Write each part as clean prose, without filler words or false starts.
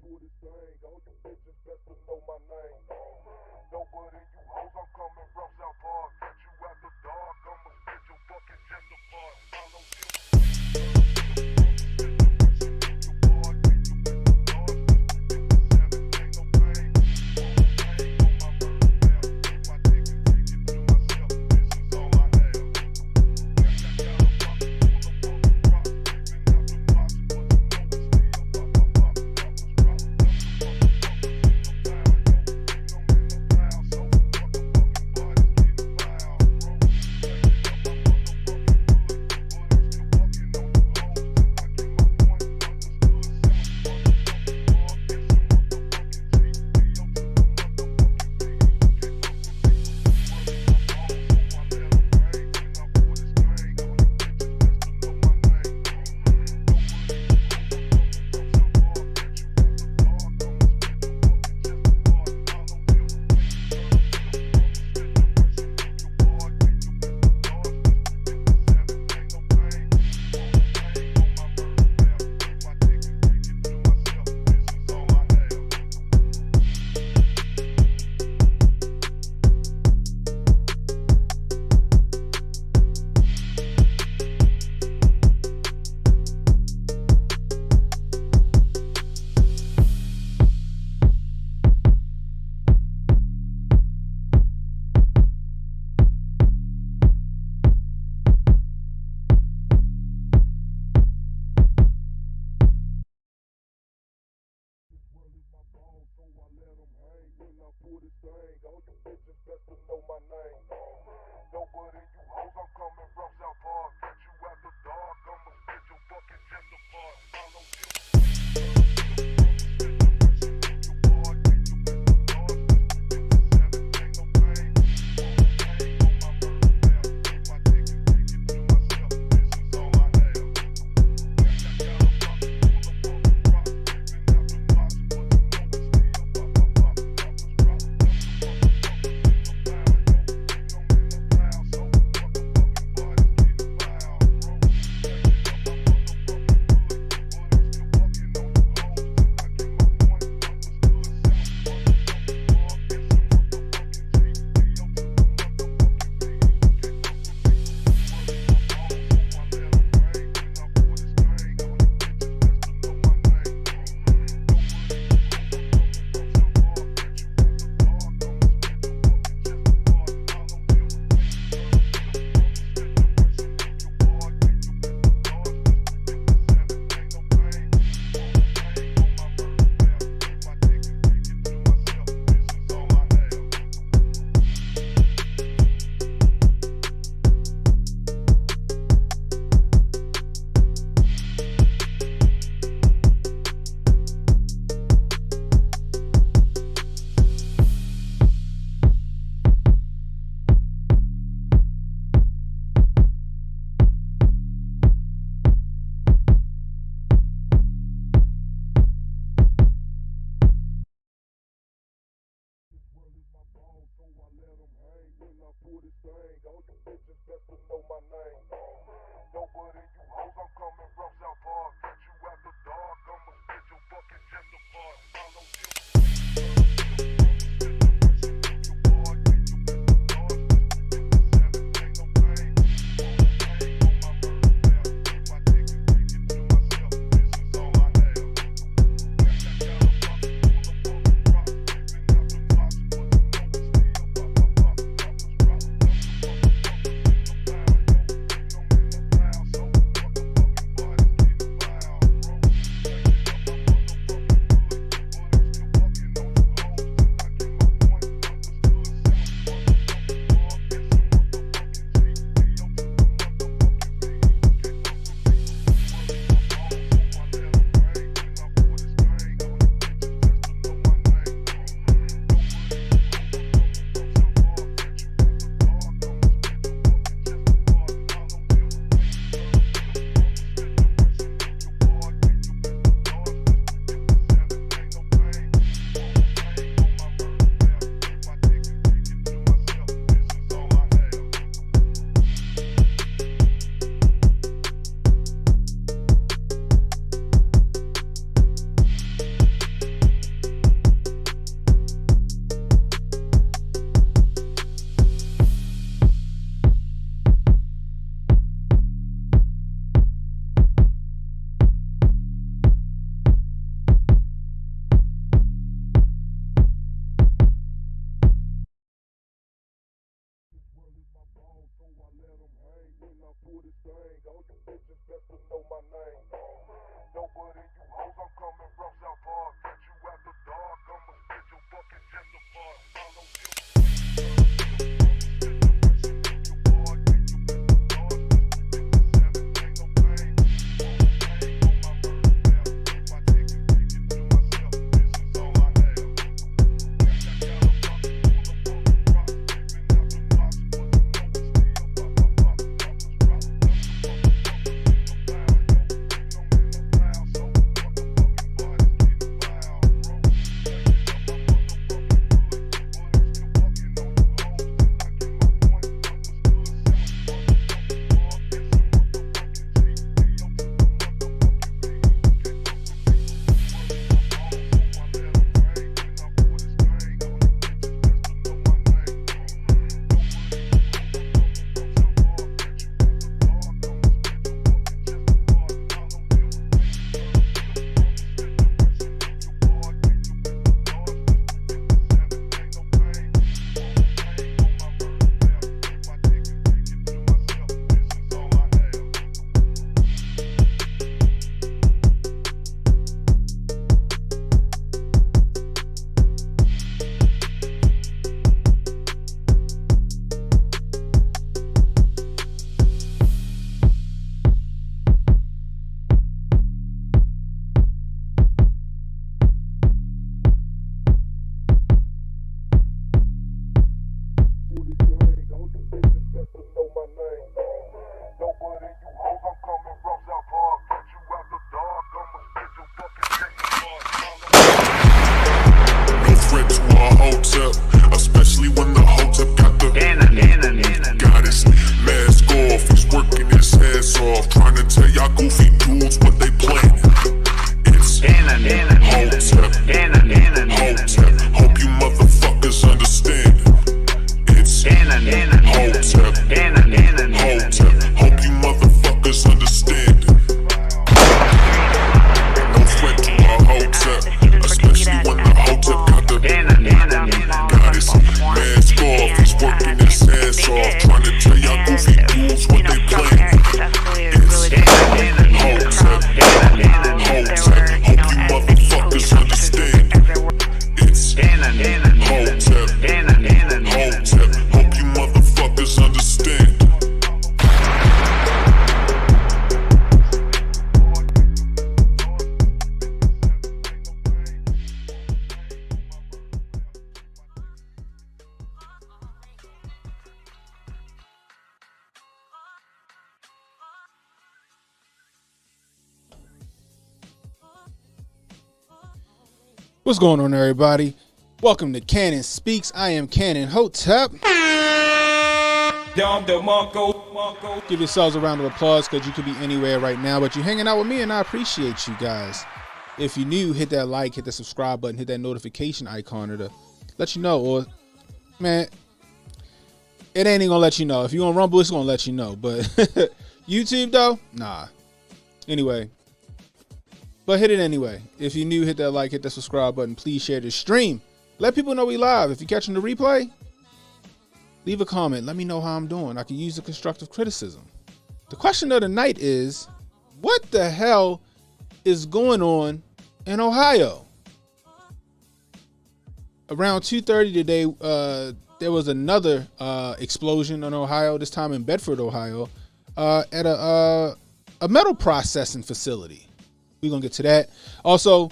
for this thing. All you bitches best to know my name. No but in you hoes, I'm coming from South Park. Catch you after dark, I'ma spit your fucking chest apart. Follow you. For this thing, all you bitches best to know my name. No but in you hoes, I'm coming from South Park. Catch you after dark, I'ma spit your fucking chest apart. Follow you. For this thing, all you bitches best to know my name. No but in you hoes, I'm coming from South Park. Catch you after dark, I'ma spit your fucking chest apart. Follow you. thing. All you bitches best to know my name. Doper than you hoes, I'm coming from South Park. Catch you after dark, I'ma spit your fucking chest apart. Follow you. Hotep, especially when the Hotep got the goddess mask off. He's working his ass off, trying to tell y'all goofy dudes what they planning. It's Hotep, Hotep. Hope you motherfuckers understand. It's Hotep, Hotep. Hope you motherfuckers understand. No threat to our Hotep, especially when the Hotep got the goddess mask off. He's working his ass off, trying to tell y'all goofy dudes what they planning. It's Hotep, Hotep. Hope you motherfuckers understand. It's Hotep, Hotep. Hope you motherfuckers understand. What's going on, everybody? Welcome to Cannon Speaks. I am Cannon Hotep. Give yourselves a round of applause because you could be anywhere right now, but you're hanging out with me and I appreciate you guys. If you're new, hit that like, hit the subscribe button, hit that notification icon to let you know. Or, man, it ain't even gonna let you know. If you're on Rumble, it's gonna let you know. But YouTube, though, nah. Anyway. But hit it anyway. If you're new, hit that like, hit that subscribe button. Please share the stream. Let people know we live. If you're catching the replay, leave a comment. Let me know how I'm doing. I can use the constructive criticism. The question of the night is, what the hell is going on in Ohio? Around 2:30 today, there was another explosion in Ohio, this time in Bedford, Ohio, at a metal processing facility. We're going to get to that. Also,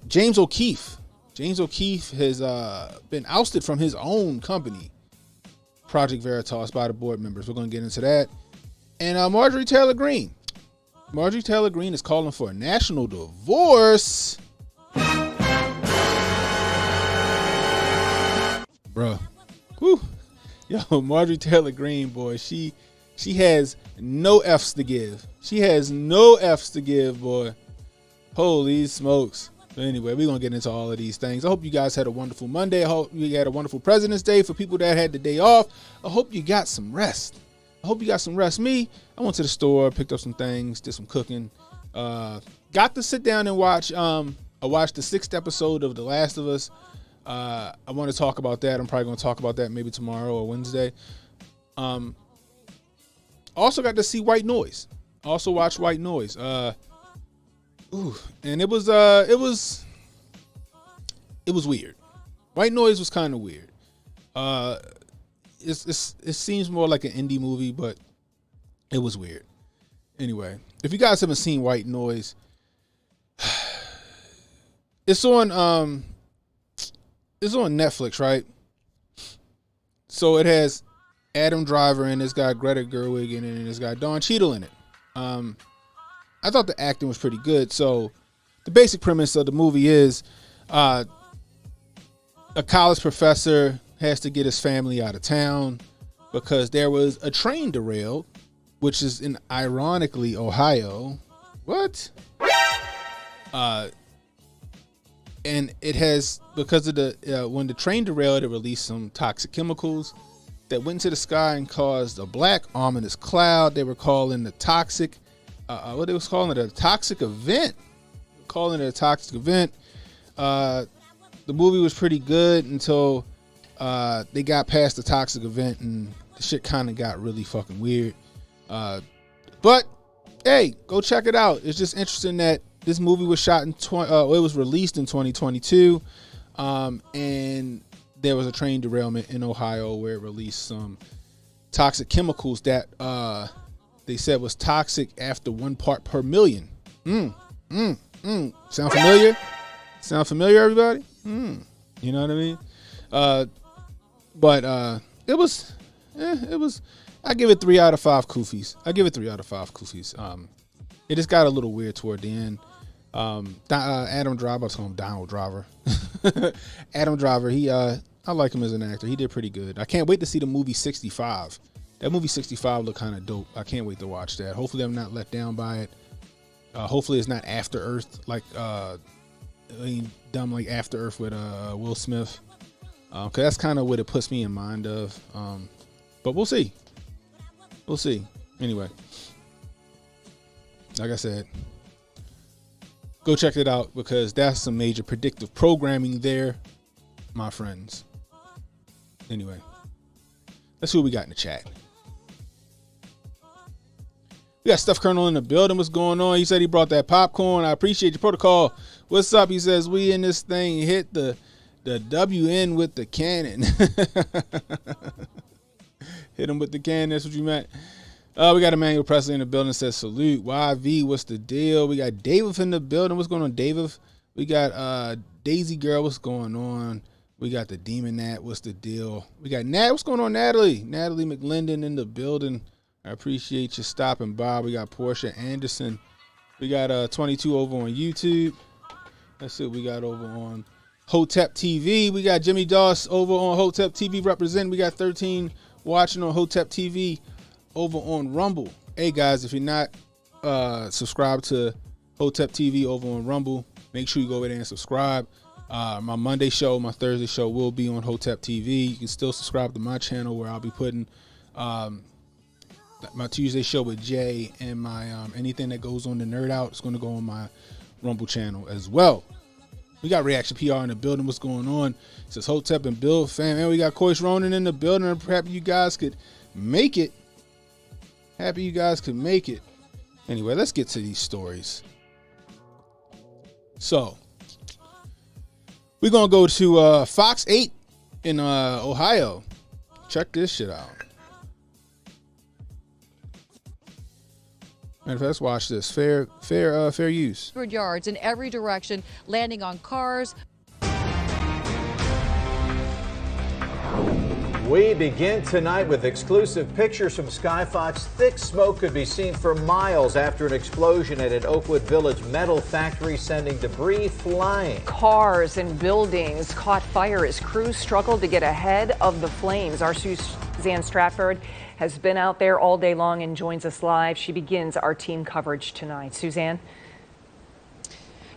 James O'Keefe. James O'Keefe has been ousted from his own company, Project Veritas, by the board members. We're going to get into that. And Marjorie Taylor Greene. Marjorie Taylor Greene is calling for a national divorce. Bruh. Whew. Yo, Marjorie Taylor Greene, boy, she has no F's to give. She has no F's to give, boy. Holy smokes. But anyway, we're going to get into all of these things. I hope you guys had a wonderful Monday. I hope you had a wonderful President's Day. For people that had the day off, I hope you got some rest. Me, I went to the store, picked up some things, did some cooking. Got to sit down and watch. I watched the 6th episode of The Last of Us. I want to talk about that. I'm probably going to talk about that maybe tomorrow or Wednesday. Also got to see White Noise. Also watched White Noise. And it was weird. White Noise was kind of weird. It seems more like an indie movie, but it was weird. Anyway, if you guys haven't seen White Noise, it's on Netflix, right? So it has Adam Driver and it's got Greta Gerwig in it and it's got Don Cheadle in it. I thought the acting was pretty good. So the basic premise of the movie is a college professor has to get his family out of town because there was a train derailed, which is in, ironically, Ohio. What? And it has, because of the, when the train derailed, it released some toxic chemicals that went into the sky and caused a black ominous cloud. They were calling the toxic, what they was calling it, a toxic event. Calling it a toxic event. The movie was pretty good until they got past the toxic event and the shit kind of got really fucking weird. But hey, go check it out. It's just interesting that this movie was shot in it was released in 2022, and there was a train derailment in Ohio where it released some toxic chemicals that they said was toxic after 1 part per million. Sound familiar? Sound familiar, everybody? You know what I mean? But it was. I give it 3 out of 5 koofies. It just got a little weird toward the end. Adam Driver, I was calling him Donald Driver. Adam Driver, I like him as an actor. He did pretty good. I can't wait to see the movie 65. That movie 65 looked kind of dope. I can't wait to watch that. Hopefully I'm not let down by it. Hopefully it's not After Earth, like dumb like After Earth with Will Smith. Cause that's kind of what it puts me in mind of. But we'll see. Anyway, like I said, go check it out because that's some major predictive programming there, my friends. Anyway, let's see what we got in the chat. We got Stuff Colonel in the building. What's going on? He said he brought that popcorn. I appreciate your protocol. What's up? He says we in this thing. Hit the WN with the cannon. Hit him with the cannon. That's what you meant. We got Emmanuel Presley in the building. Says salute. YV. What's the deal? We got David in the building. What's going on, David? We got Daisy Girl. What's going on? We got the Demon Nat. What's the deal? We got Nat. What's going on, Natalie? Natalie McLendon in the building. I appreciate you stopping by. We got Portia Anderson. We got 22 over on YouTube. That's it. We got over on Hotep TV. We got Jimmy Doss over on Hotep TV representing. We got 13 watching on Hotep TV over on Rumble. Hey guys, if you're not subscribed to Hotep TV over on Rumble, make sure you go over there and subscribe. My Monday show, my Thursday show will be on Hotep TV. You can still subscribe to my channel where I'll be putting my Tuesday show with Jay and my anything that goes on the Nerd Out is going to go on my Rumble channel as well. We got Reaction PR in the building. What's going on? It says Hotep and Bill fam. And we got Koish Ronan in the building. I'm happy you guys could make it. Anyway, let's get to these stories. So, we're going to go to Fox 8 in Ohio. Check this shit out. Let's watch this. Fair use. 100 yards in every direction, landing on cars. We begin tonight with exclusive pictures from Sky Fox. Thick smoke could be seen for miles after an explosion at an Oakwood Village metal factory, sending debris flying. Cars and buildings caught fire as crews struggled to get ahead of the flames. Our Suzanne Stratford has been out there all day long and joins us live. She begins our team coverage tonight. Suzanne?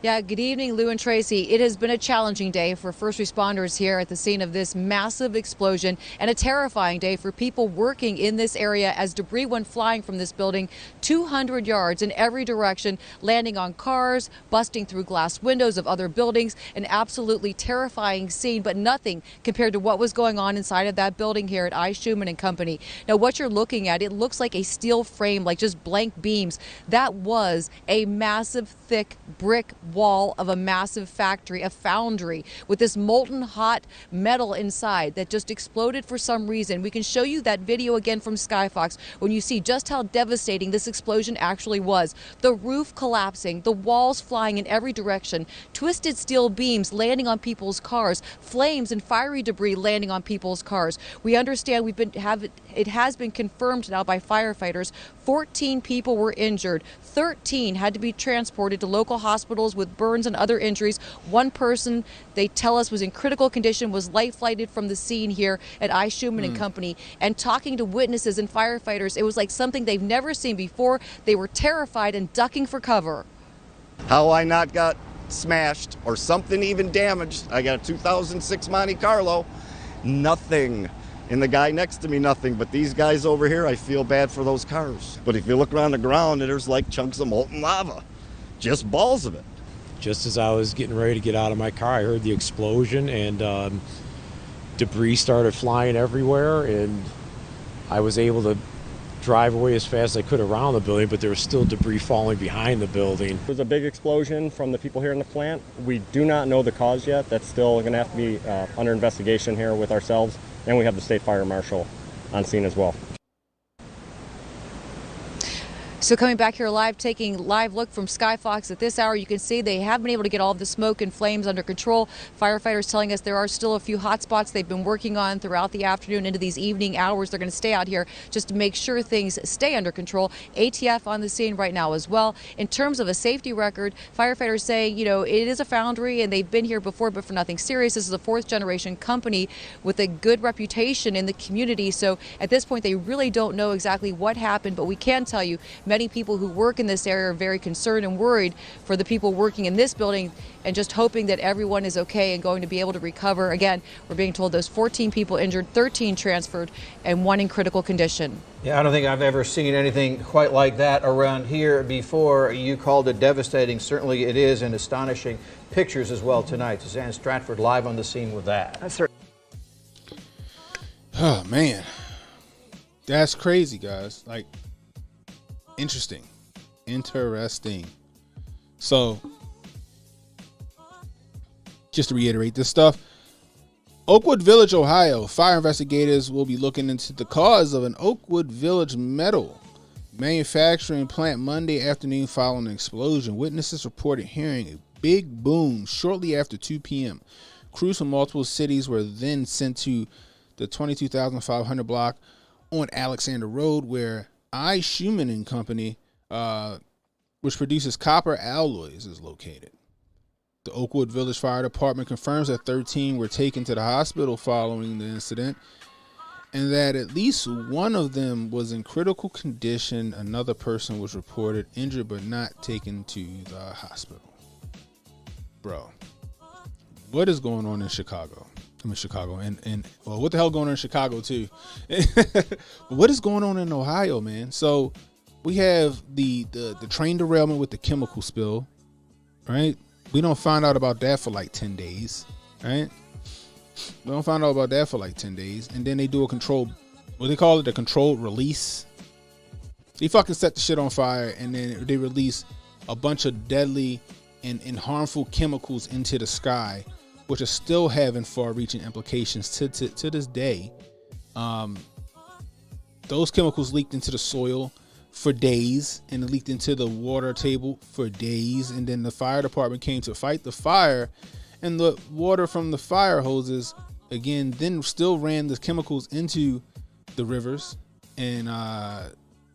Yeah, good evening, Lou and Tracy. It has been a challenging day for first responders here at the scene of this massive explosion, and a terrifying day for people working in this area as debris went flying from this building 200 yards in every direction, landing on cars, busting through glass windows of other buildings. An absolutely terrifying scene, but nothing compared to what was going on inside of that building here at I. Schumann and Company. Now, what you're looking at, it looks like a steel frame, like just blank beams. That was a massive, thick brick wall of a massive factory, a foundry, with this molten hot metal inside that just exploded for some reason. We can show you that video again from Skyfox when you see just how devastating this explosion actually was. The roof collapsing, the walls flying in every direction, twisted steel beams landing on people's cars, flames and fiery debris landing on people's cars. We understand it has been confirmed now by firefighters. 14 people were injured. 13 had to be transported to local hospitals with burns and other injuries. One person, they tell us, was in critical condition, was life-flighted from the scene here at I. Schumann and Company. And talking to witnesses and firefighters, it was like something they've never seen before. They were terrified and ducking for cover. How I not got smashed or something even damaged. I got a 2006 Monte Carlo. Nothing. And the guy next to me, nothing. But these guys over here, I feel bad for those cars. But if you look around the ground, there's like chunks of molten lava. Just balls of it. Just as I was getting ready to get out of my car, I heard the explosion, and debris started flying everywhere, and I was able to drive away as fast as I could around the building, but there was still debris falling behind the building. There was a big explosion from the people here in the plant. We do not know the cause yet. That's still going to have to be under investigation here with ourselves, and we have the state fire marshal on scene as well. So coming back here live, taking live look from Skyfox at this hour, you can see they have been able to get all of the smoke and flames under control. Firefighters telling us there are still a few hot spots they've been working on throughout the afternoon into these evening hours. They're going to stay out here just to make sure things stay under control. ATF on the scene right now as well. In terms of a safety record, firefighters saying, you know, it is a foundry and they've been here before, but for nothing serious. This is a fourth-generation company with a good reputation in the community. So at this point, they really don't know exactly what happened, but we can tell you many people who work in this area are very concerned and worried for the people working in this building, and just hoping that everyone is okay and going to be able to recover. Again, we're being told those 14 people injured, 13 transferred, and 1 in critical condition. Yeah, I don't think I've ever seen anything quite like that around here before. You called it devastating. Certainly it is, and astonishing pictures as well tonight. Suzanne Stratford live on the scene with that. Oh, man. That's crazy, guys. Like, interesting. So, just to reiterate this stuff, Oakwood Village, Ohio, fire investigators will be looking into the cause of an Oakwood Village metal manufacturing plant Monday afternoon following an explosion. Witnesses reported hearing a big boom shortly after 2 p.m. Crews from multiple cities were then sent to the 22,500 block on Alexander Road, where I. Schumann and Company, which produces copper alloys, is located. The Oakwood Village Fire Department confirms that 13 were taken to the hospital following the incident, and that at least one of them was in critical condition. Another person was reported injured but not taken to the hospital. Bro, what is going on in Chicago? And well, what the hell going on in Chicago too? But what is going on in Ohio, man? So we have the train derailment with the chemical spill, right? We don't find out about that for like 10 days, right? We don't find out about that for like 10 days. And then they do a controlled, what they call it, a controlled release. They fucking set the shit on fire, and then they release a bunch of deadly and harmful chemicals into the sky, which are still having far-reaching implications to this day. Those chemicals leaked into the soil for days, and it leaked into the water table for days, and then the fire department came to fight the fire, and the water from the fire hoses, again, then still ran the chemicals into the rivers, and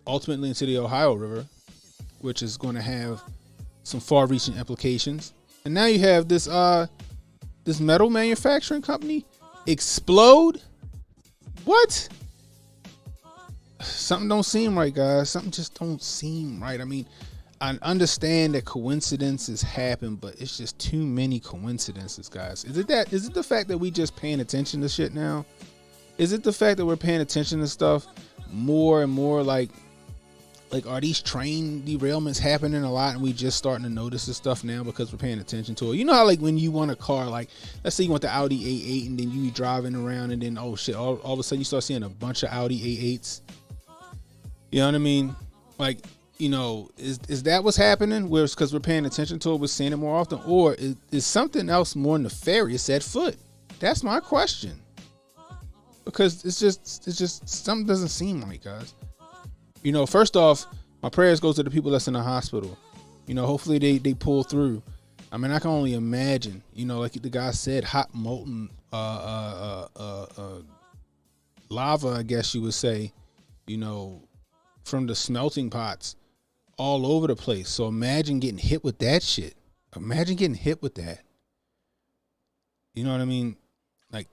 ultimately into the Ohio River, which is going to have some far-reaching implications. And now you have this this metal manufacturing company explode. What? Something don't seem right, guys. Something just don't seem right. I mean, I understand that coincidences happen, but it's just too many coincidences, guys. Is it the fact that we just paying attention to shit now? Is it the fact that we're paying attention to stuff more and more? Like are these train derailments happening a lot and we just starting to notice this stuff now because we're paying attention to it? You know how like when you want a car, like let's say you want the Audi A8 and then you be driving around and then oh shit, all of a sudden you start seeing a bunch of Audi A8s. You know what I mean? Like, you know, is that what's happening? Where it's because we're paying attention to it, we're seeing it more often, or is something else more nefarious at foot? That's my question. Because it's just something doesn't seem right, guys. You know, first off, my prayers go to the people that's in the hospital. You know, hopefully they pull through. I mean, I can only imagine, you know, like the guy said, hot molten lava, I guess you would say, you know, from the smelting pots all over the place. So imagine getting hit with that shit. Imagine getting hit with that. You know what I mean? Like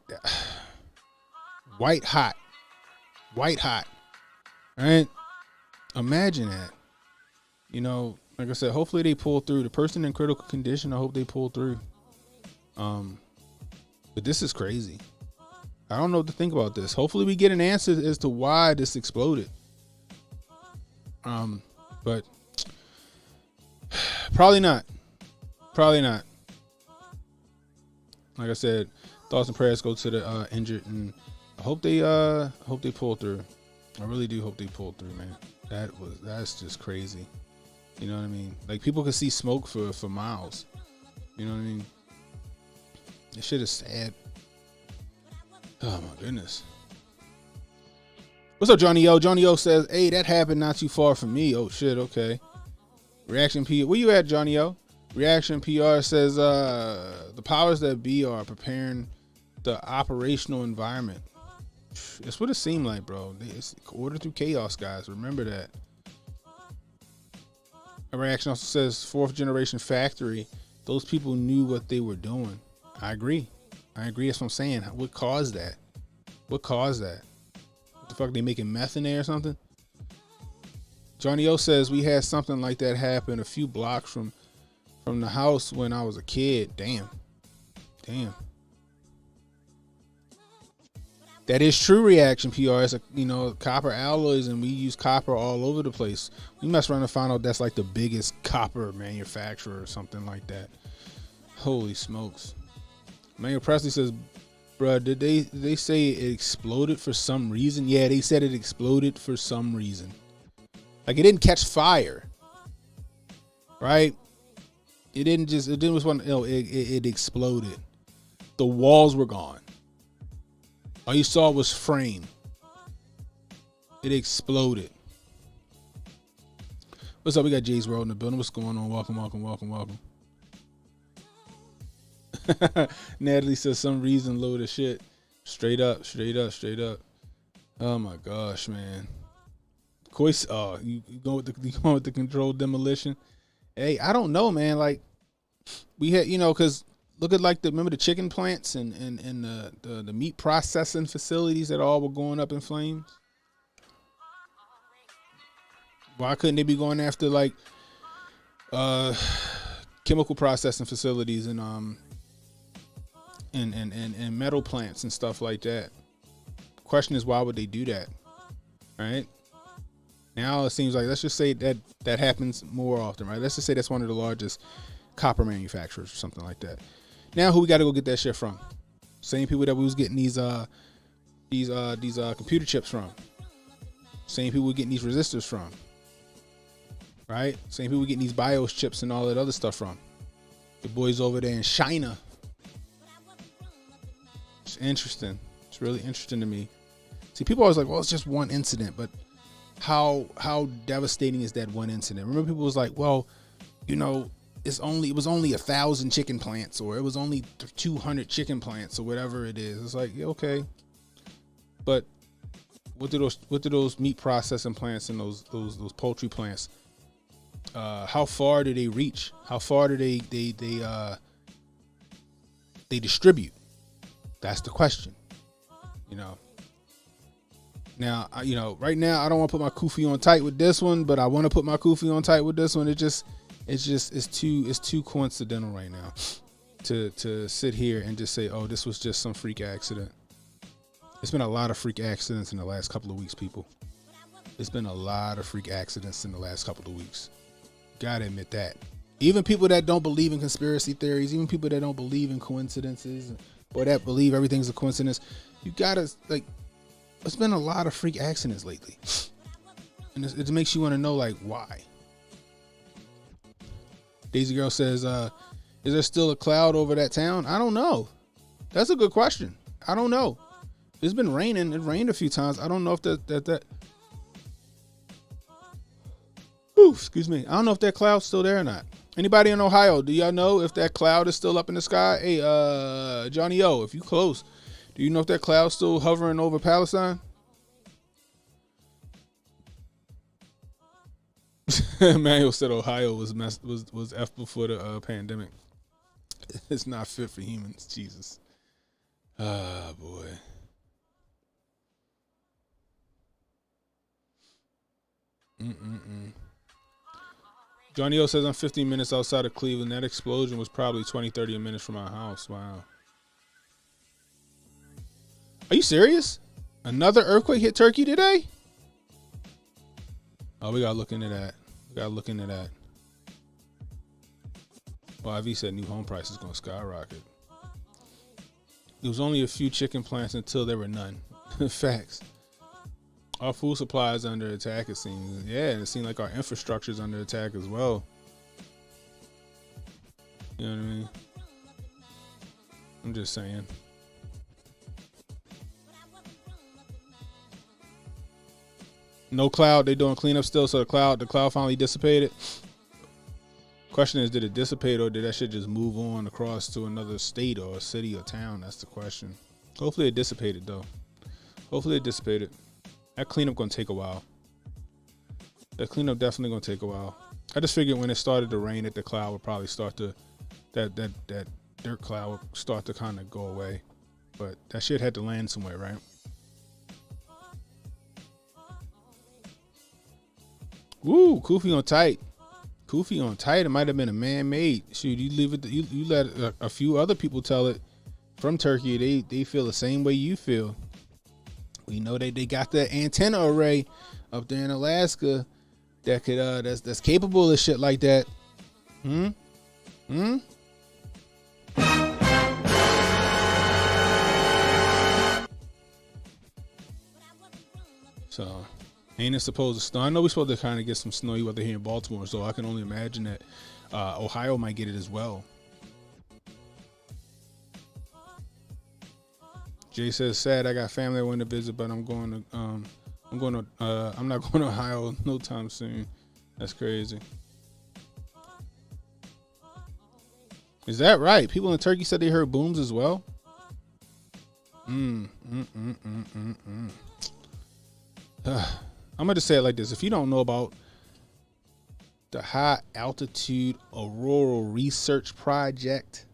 white hot, right? Imagine that. You know, like I said, hopefully they pull through. The person in critical condition, I hope they pull through. But this is crazy. I don't know what to think about this. Hopefully we get an answer as to why this exploded. But probably not. Like I said, thoughts and prayers go to the injured, and I hope they pull through. I really do hope they pull through, man. That's just crazy. You know what I mean? Like people can see smoke for miles. You know what I mean? This shit is sad. Oh my goodness. What's up, Johnny O? Johnny O says, hey, that happened not too far from me. Oh shit, okay. Reaction P, where you at, Johnny O? Reaction PR says the powers that be are preparing the operational environment. It's what it seemed like, bro. It's order through chaos, guys. Remember that. A reaction also says fourth generation factory. Those people knew what they were doing. I agree. That's what I'm saying. What caused that? What the fuck? They making meth in there or something? Johnny O says we had something like that happen a few blocks from the house when I was a kid. Damn. That is true, Reaction PR. It's copper alloys, and we use copper all over the place. We must run and find out that's like the biggest copper manufacturer or something like that. Holy smokes. Manuel Presley says, bruh, did they say it exploded for some reason? Yeah, they said it exploded for some reason. Like it didn't catch fire. Right? It exploded. The walls were gone. All you saw was frame. It exploded. What's up? We got Jay's World in the building. What's going on? Welcome. Natalie says some reason load of shit. Straight up. Oh my gosh, man. You going with the controlled demolition? Hey, I don't know, man. Like we had, because look at remember the chicken plants and the meat processing facilities that all were going up in flames. Why couldn't they be going after chemical processing facilities and metal plants and stuff like that? Question is, why would they do that? Right? Now it seems like, let's just say that happens more often, right? Let's just say that's one of the largest copper manufacturers or something like that. Now who we got to go get that shit from? Same people that we was getting these computer chips from. Same people we're getting these resistors from. Right? Same people we're getting these BIOS chips and all that other stuff from. The boys over there in China. It's interesting. It's really interesting to me. See, people always like, well, it's just one incident, but how devastating is that one incident? Remember, people was like, well, it was only 1,000 chicken plants, or it was only 200 chicken plants, or whatever it is. It's like, yeah, okay, but what do those meat processing plants and those poultry plants? How far do they reach? How far do they distribute? That's the question. Now, right now I don't want to put my kufi on tight with this one, but I want to put my kufi on tight with this one. It's too coincidental right now to sit here and just say, oh, this was just some freak accident. It's been a lot of freak accidents in the last couple of weeks, people. It's been a lot of freak accidents in the last couple of weeks. Gotta admit that. Even people that don't believe in conspiracy theories, even people that don't believe in coincidences, or that believe everything's a coincidence, you gotta, like, it's been a lot of freak accidents lately. And it makes you want to know, like, why? Daisy Girl says, is there still a cloud over that town? I don't know. That's a good question. I don't know. It's been raining. It rained a few times. I don't know if that Ooh, excuse me. I don't know if that cloud's still there or not. Anybody in Ohio, do y'all know if that cloud is still up in the sky? Hey, Johnny O, if you close, do you know if that cloud's still hovering over Palestine? Manuel said Ohio was F before the pandemic. It's not fit for humans. Jesus. Ah, boy. Johnny O says I'm 15 minutes outside of Cleveland. That explosion was probably 20-30 minutes from my house. Wow. Are you serious? Another earthquake hit Turkey today? Oh, we gotta look into that. Well, IV said new home prices gonna skyrocket. There was only a few chicken plants until there were none. Facts. Our food supply is under attack, it seems. Yeah, and it seems like our infrastructure is under attack as well. You know what I mean? I'm just saying. No cloud. They doing cleanup still, so the cloud finally dissipated. Question is, did it dissipate or did that shit just move on across to another state or a city or town? That's the question. Hopefully it dissipated though. That cleanup gonna take a while. That cleanup definitely gonna take a while. I just figured when it started to rain that the cloud would probably start to, that dirt cloud would start to kind of go away. But that shit had to land somewhere, right? Woo, Kufi on tight. It might have been a man-made. Shoot, you leave it. You let a few other people tell it from Turkey. They feel the same way you feel. We know they got the antenna array up there in Alaska that could that's capable of shit like that. So, ain't it supposed to snow? I know we're supposed to kind of get some snowy weather here in Baltimore, so I can only imagine that Ohio might get it as well. Jay says, sad, I got family I went to visit, but I'm not going to Ohio no time soon. That's crazy. Is that right? People in Turkey said they heard booms as well. I'm going to say it like this. If you don't know about the High Altitude Auroral Research Project,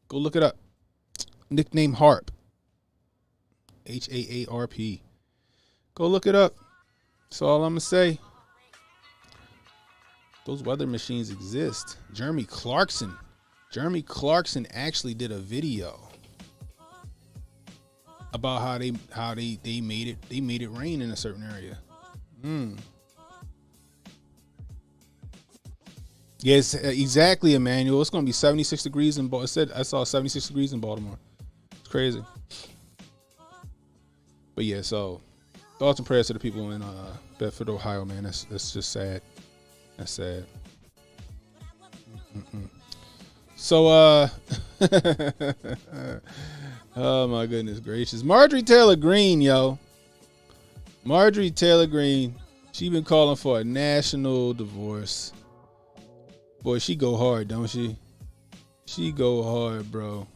go look it up. Nickname HAARP. HAARP. Go look it up. That's all I'm going to say. Those weather machines exist. Jeremy Clarkson actually did a video about how they made it rain in a certain area. Yes, exactly, Emmanuel. It's gonna be 76 degrees in Baltimore. I saw 76 degrees in Baltimore. It's crazy. But yeah, so thoughts and prayers to the people in Bedford, Ohio, man. That's just sad. That's sad. So oh my goodness gracious. Marjorie Taylor Greene, yo. Marjorie Taylor Greene. She been calling for a national divorce. Boy, she go hard, don't she? She go hard, bro.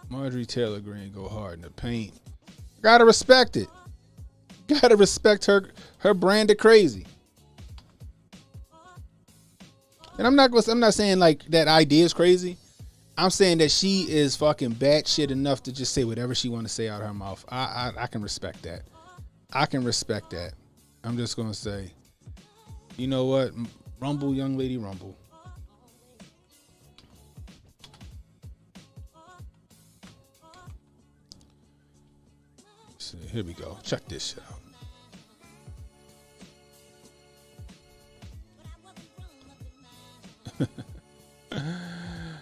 Marjorie Taylor Greene go hard in the paint. Gotta respect it. Gotta respect her brand of crazy. And I'm not saying like that idea is crazy. I'm saying that she is fucking batshit enough to just say whatever she want to say out of her mouth. I can respect that. I can respect that. I'm just gonna say, you know what? Rumble, young lady, rumble. So here we go. Check this shit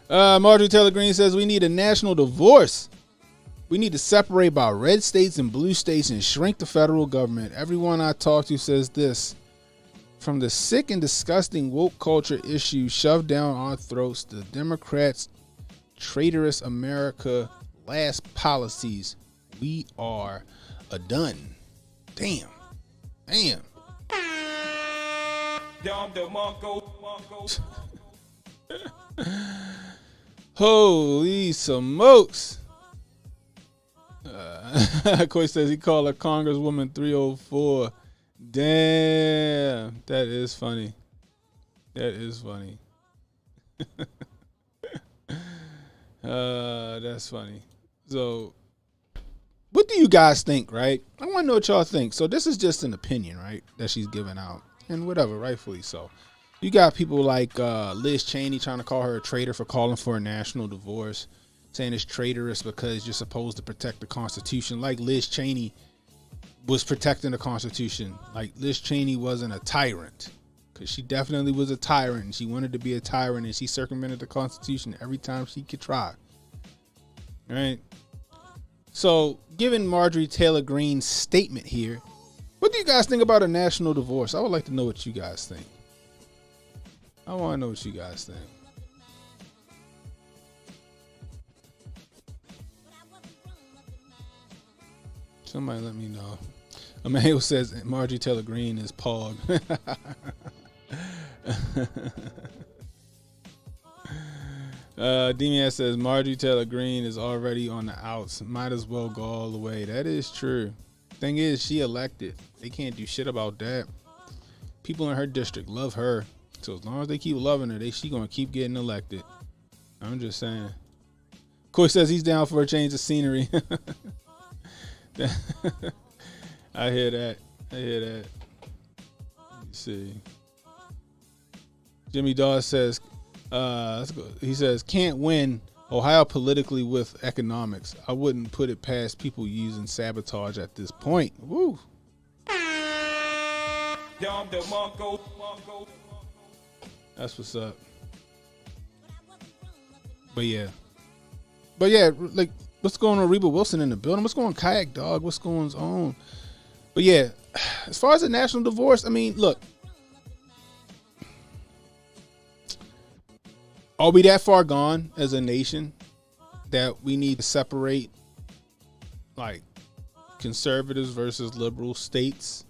out. Marjorie Taylor Greene says we need a national divorce. We need to separate by red states and blue states and shrink the federal government. Everyone I talk to says this. From the sick and disgusting woke culture issue shoved down our throats, the Democrats' traitorous America last policies, we are a done. Damn. Holy smokes. Coy says he called a Congresswoman 304. Damn. That is funny. That's funny. So, what do you guys think, right? I want to know what y'all think. So, this is just an opinion, right, that she's giving out. And whatever, rightfully so. You got people like Liz Cheney trying to call her a traitor for calling for a national divorce, saying it's traitorous because you're supposed to protect the Constitution. Like Liz Cheney was protecting the Constitution. Like Liz Cheney wasn't a tyrant, because she definitely was a tyrant. And she wanted to be a tyrant, and she circumvented the Constitution every time she could try. All right. So, given Marjorie Taylor Greene's statement here, what do you guys think about a national divorce? I would like to know what you guys think. I want to know what you guys think. Somebody let me know. Emmanuel says Marjorie Taylor Greene is Pog. Demian says Marjorie Taylor Greene is already on the outs. Might as well go all the way. That is true. Thing is, she elected. They can't do shit about that. People in her district love her. So as long as they keep loving her, she gonna keep getting elected. I'm just saying. Coy says he's down for a change of scenery. I hear that. Let's see. Jimmy Dawes says, let's go. He says, can't win Ohio politically with economics. I wouldn't put it past people using sabotage at this point. Woo. That's what's up. But yeah, like, what's going on, Reba Wilson in the building? What's going on, Kayak Dog? What's going on? But yeah, as far as a national divorce, I mean, look, are we that far gone as a nation that we need to separate, like, conservatives versus liberal states?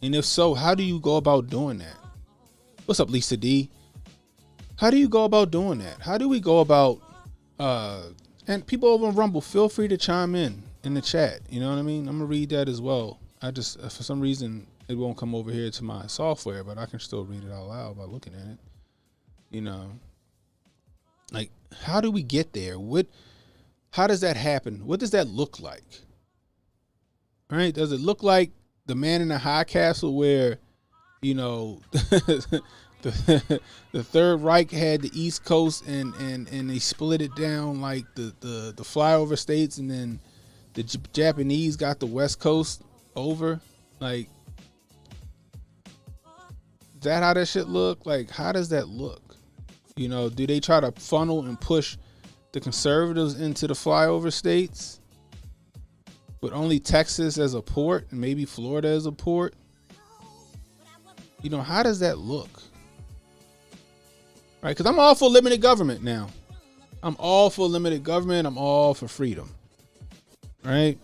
And if so, how do you go about doing that? What's up, Lisa D? How do you go about doing that? How do we go about, and people over on Rumble, feel free to chime in the chat. You know what I mean? I'm going to read that as well. I just, for some reason, it won't come over here to my software, but I can still read it out loud by looking at it. You know, like, how do we get there? How does that happen? What does that look like? All right. Does it look like the man in the high castle where, you know, the Third Reich had the East Coast and they split it down like the flyover states, and then the Japanese got the West Coast over? Like, is that how that shit look? Like, how does that look? You know, do they try to funnel and push the conservatives into the flyover states with only Texas as a port and maybe Florida as a port? You know, how does that look? Right? Because I'm all for limited government now. I'm all for limited government. I'm all for freedom. Right?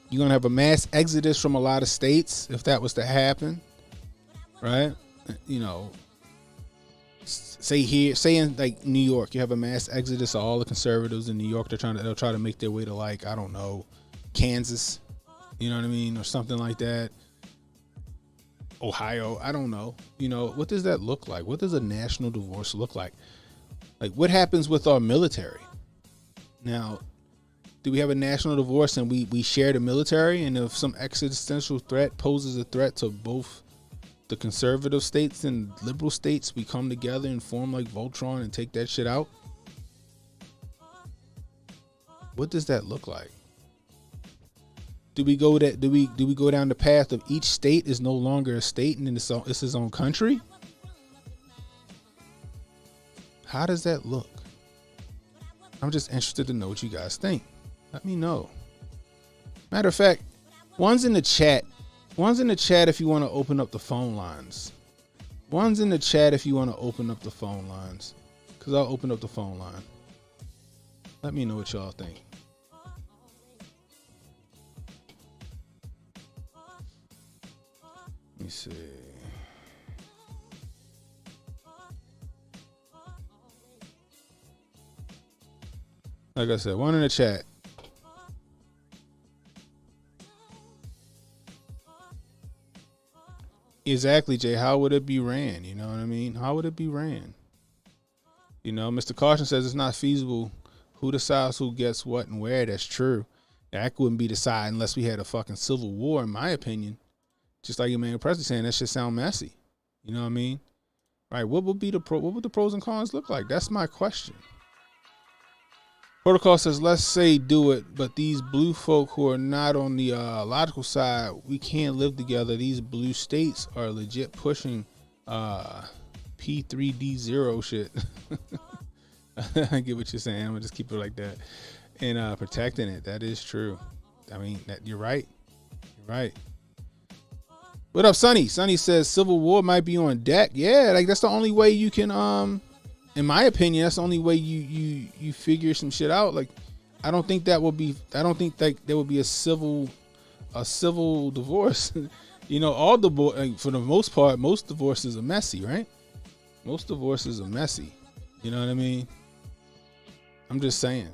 You're going to have a mass exodus from a lot of states if that was to happen. Right? You know, say in like New York, you have a mass exodus of all the conservatives in New York. They'll try to make their way to, like, I don't know, Kansas. You know what I mean? Or something like that. Ohio. I don't know. What does that look like? What does a national divorce look like? Like, what happens with our military? Now, do we have a national divorce and we share the military? And if some existential threat poses a threat to both the conservative states and liberal states, we come together and form like Voltron and take that shit out? What does that look like? Do we go down the path of each state is no longer a state and it's its own country? How does that look? I'm just interested to know what you guys think. Let me know. Matter of fact, one's in the chat. One's in the chat if you want to open up the phone lines. One's in the chat if you want to open up the phone lines. Because I'll open up the phone line. Let me know what y'all think. Let me see. Like I said, one in the chat. Exactly, Jay. How would it be ran? You know what I mean? How would it be ran? Mr. Caution says it's not feasible. Who decides who gets what and where? That's true. That wouldn't be decided unless we had a fucking civil war, in my opinion. Just like your man Presley saying, that shit sound messy. You know what I mean? Right? What would the pros and cons look like? That's my question. Protocol says, let's say do it, but these blue folk who are not on the logical side, we can't live together. These blue states are legit pushing P3D0 shit. I get what you're saying. I'm gonna just keep it like that. And protecting it. That is true. I mean, you're right. You're right. What up, Sonny? Sonny says Civil War might be on deck. Yeah, like that's the only way you can in my opinion, that's the only way you figure some shit out. Like, I don't think that there would be a civil divorce. All for the most part, most divorces are messy, right? Most divorces are messy. You know what I mean? I'm just saying.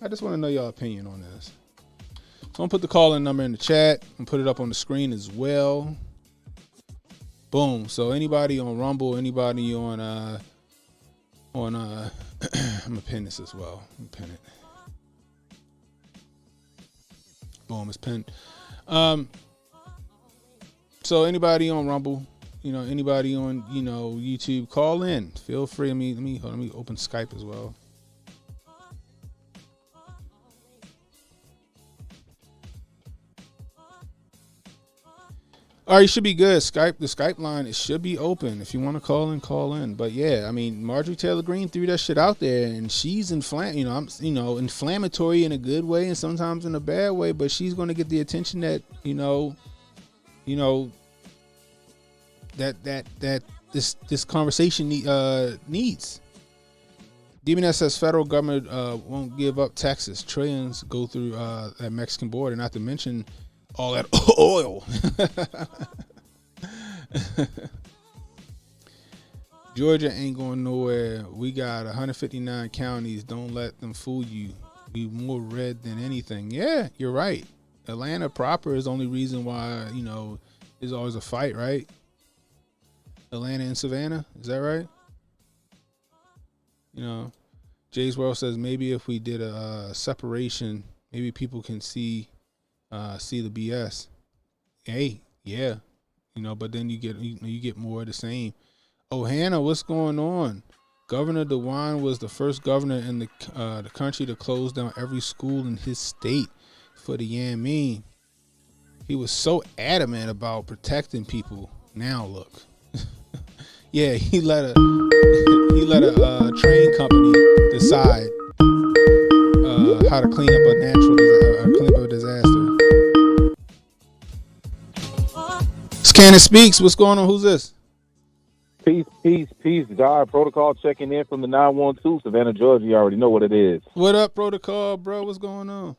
I just want to know your opinion on this. So I'm gonna put the call-in number in the chat and put it up on the screen as well. Boom. So anybody on Rumble, anybody on I'm gonna pin this as well. I'm gonna pin it. Boom, it's pinned. So anybody on Rumble, anybody on YouTube, call in. Feel free. Let me open Skype as well. All right, you should be good. The Skype line, it should be open. If you want to call in. But yeah, I mean, Marjorie Taylor Greene threw that shit out there, and she's inflammatory in a good way and sometimes in a bad way. But she's going to get the attention that that this conversation needs. DBNet says federal government won't give up Texas. Trillions go through that Mexican border, not to mention all that oil. Georgia ain't going nowhere. We got 159 counties. Don't let them fool you. We more red than anything. Yeah, you're right. Atlanta proper is the only reason why, there's always a fight, right? Atlanta and Savannah, is that right? Jay's World says maybe if we did a separation, maybe people can see the BS. Hey, yeah, but then you get more of the same. Oh, Hannah, what's going on? Governor DeWine was the first governor in the country to close down every school in his state for the Yamin. He was so adamant about protecting people. Now look, yeah, he let a train company decide how to clean up a disaster. Scanner Speaks, what's going on? Who's this? Peace. God Protocol checking in from the 912, Savannah, Georgia. You already know what it is. What up, Protocol, bro? What's going on?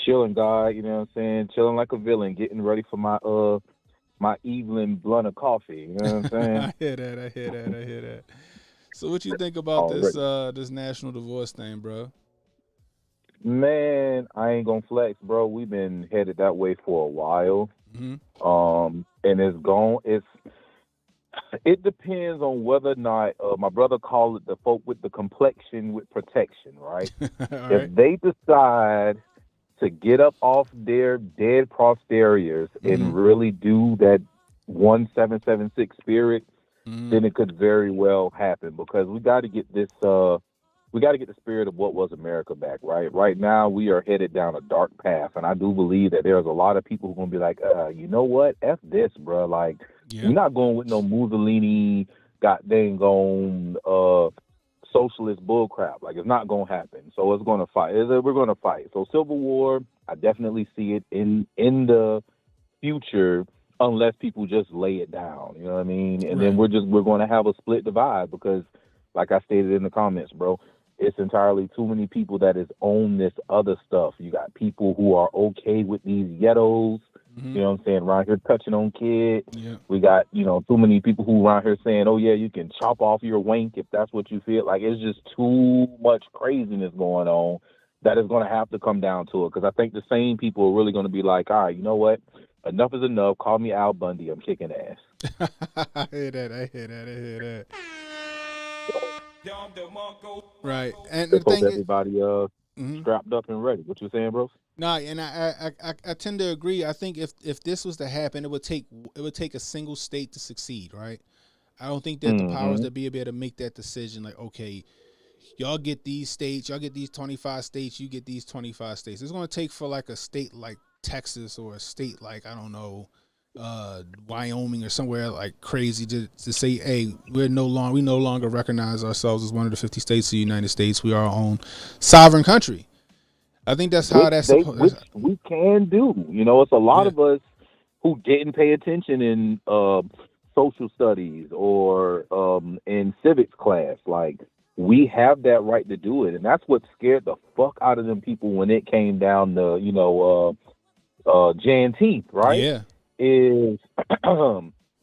Chilling, God. You know what I'm saying? Chilling like a villain, getting ready for my evening blunt of coffee. You know what I'm saying? I hear that. So what you think about this national divorce thing, bro? Man, I ain't gonna flex, bro. We've been headed that way for a while. And it depends on whether or not my brother called it the folk with the complexion with protection, right? If they decide to get up off their dead posteriors and really do that 1776 spirit, then it could very well happen, because we got to get this we got to get the spirit of what was America back, right? Right now, we are headed down a dark path, and I do believe that there's a lot of people who are going to be like, you know what? F this, bro. Like, you're not going with no Mussolini, goddamn socialist bullcrap. Like, it's not going to happen. So it's going to fight. We're going to fight. So Civil War, I definitely see it in the future, unless people just lay it down. You know what I mean? And then we're going to have a split divide, because, like I stated in the comments, bro, it's entirely too many people that is on this other stuff. You got people who are okay with these ghettos, you know what I'm saying, around here touching on kids. We got, too many people who around here saying, oh, yeah, you can chop off your wank if that's what you feel. Like, it's just too much craziness going on that is going to have to come down to it, because I think the same people are really going to be like, all right, you know what? Enough is enough. Call me Al Bundy. I'm kicking ass. I hear that. Right, and the thing everybody strapped up and ready. What you saying, bro? No, and I tend to agree. I think if this was to happen, it would take a single state to succeed, right? I don't think that the powers that be able to make that decision, like, okay, y'all get these states, y'all get these 25 states, you get these 25 states. It's going to take for like a state like Texas, or a state like, I don't know, Wyoming or somewhere like crazy to say, hey, we no longer recognize ourselves as one of the 50 states of the United States. We are our own sovereign country. I think that's how which we can do. It's a lot of us who didn't pay attention in social studies or in civics class. Like, we have that right to do it, and that's what scared the fuck out of them people when it came down to Juneteenth, right? Yeah. Is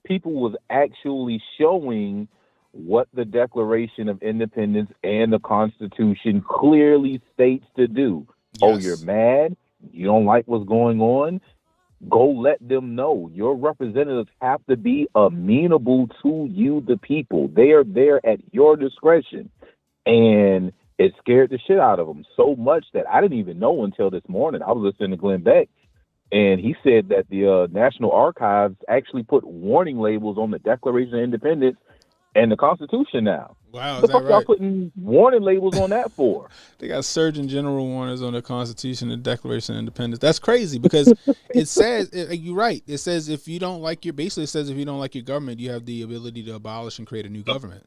people was actually showing what the Declaration of Independence and the Constitution clearly states to do. Yes. Oh, you're mad? You don't like what's going on? Go let them know. Your representatives have to be amenable to you, the people. They are there at your discretion. And it scared the shit out of them so much that I didn't even know until this morning. I was listening to Glenn Beck, and he said that the National Archives actually put warning labels on the Declaration of Independence and the Constitution now. Wow, what the fuck y'all putting warning labels on that for? They got Surgeon General warnings on the Constitution and Declaration of Independence. That's crazy, because it says, you're right. It says if you don't like your government, you have the ability to abolish and create a new government.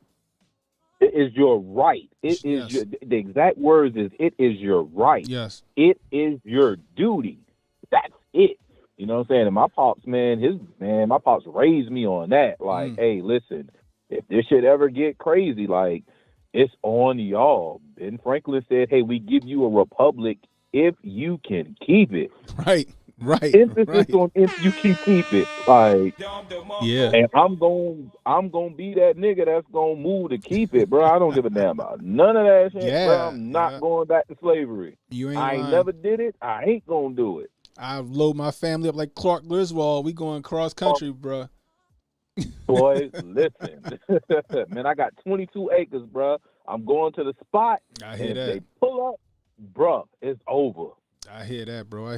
It is your right. It is the exact words is, it is your right. Yes. It is your duty. That's it. You know what I'm saying? And my pops, my pops raised me on that. Like, hey, listen, if this should ever get crazy, like, it's on y'all. Ben Franklin said, hey, we give you a republic if you can keep it. Right. Emphasis on if you can keep it. Like, yeah. And I'm gonna be that nigga that's gonna move to keep it, bro. I don't give a damn about none of that shit, bro. I'm not going back to slavery. I ain't never did it. I ain't gonna do it. I load my family up like Clark Griswold. We going cross country, bro. Boys, listen, man, I got 22 acres, bro. I'm going to the spot. I hear that. If they pull up, bro, it's over. I hear that, bro. I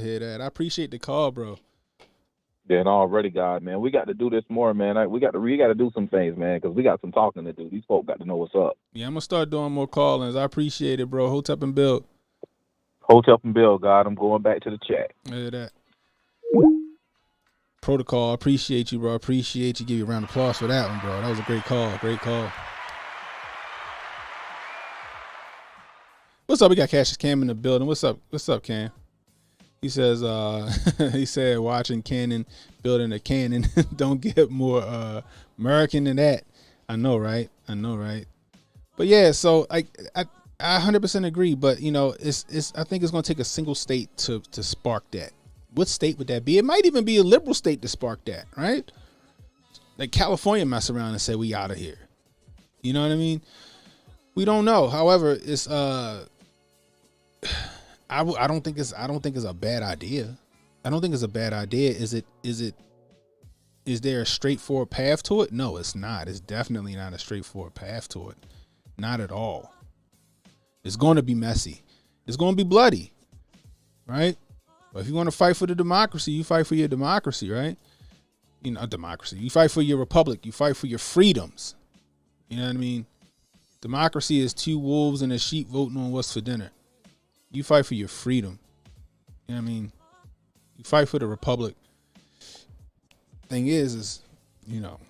appreciate the call, bro. Then already, God, man, we got to do this more, man. We got to do some things, man, because we got some talking to do. These folks got to know what's up. Yeah, I'm gonna start doing more call-ins. I appreciate it, bro. Hotep and Bill. Hotep and Bill, God. I'm going back to the chat. I hear that. Protocol, I appreciate you, bro. I appreciate you. Give you a round of applause for that one, bro. That was a great call. Great call. What's up? We got Cassius Cam in the building. What's up? What's up, Cam? He says, he said, watching cannon, building a cannon. Don't get more American than that. I know, right? But yeah, so I 100% agree. But it's I think it's gonna take a single state to spark that. What state would that be? It might even be a liberal state to spark that, right? Like California mess around and say we out of here. You know what I mean? We don't know. However, it's I I don't think it's a bad idea. I don't think it's a bad idea. Is there a straightforward path to it? No, it's not. It's definitely not a straightforward path to it. Not at all. It's going to be messy. It's going to be bloody, right? But if you want to fight for the democracy, you fight for your democracy, right? You know, democracy. You fight for your republic. You fight for your freedoms. You know what I mean? Democracy is two wolves and a sheep voting on what's for dinner. You fight for your freedom. You know what I mean? You fight for the republic. Thing is, you know,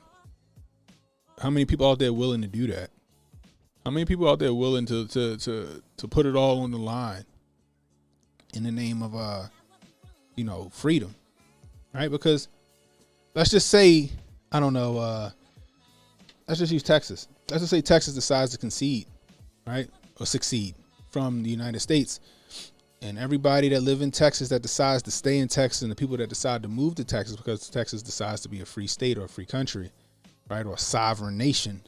how many people out there willing to do that? How many people out there willing to put it all on the line in the name of you know, freedom, right? Because let's just say, I don't know, let's just use Texas. Let's just say Texas decides to concede, right, or succeed from the United States, and everybody that live in Texas that decides to stay in Texas, and the people that decide to move to Texas because Texas decides to be a free state or a free country, right, or a sovereign nation,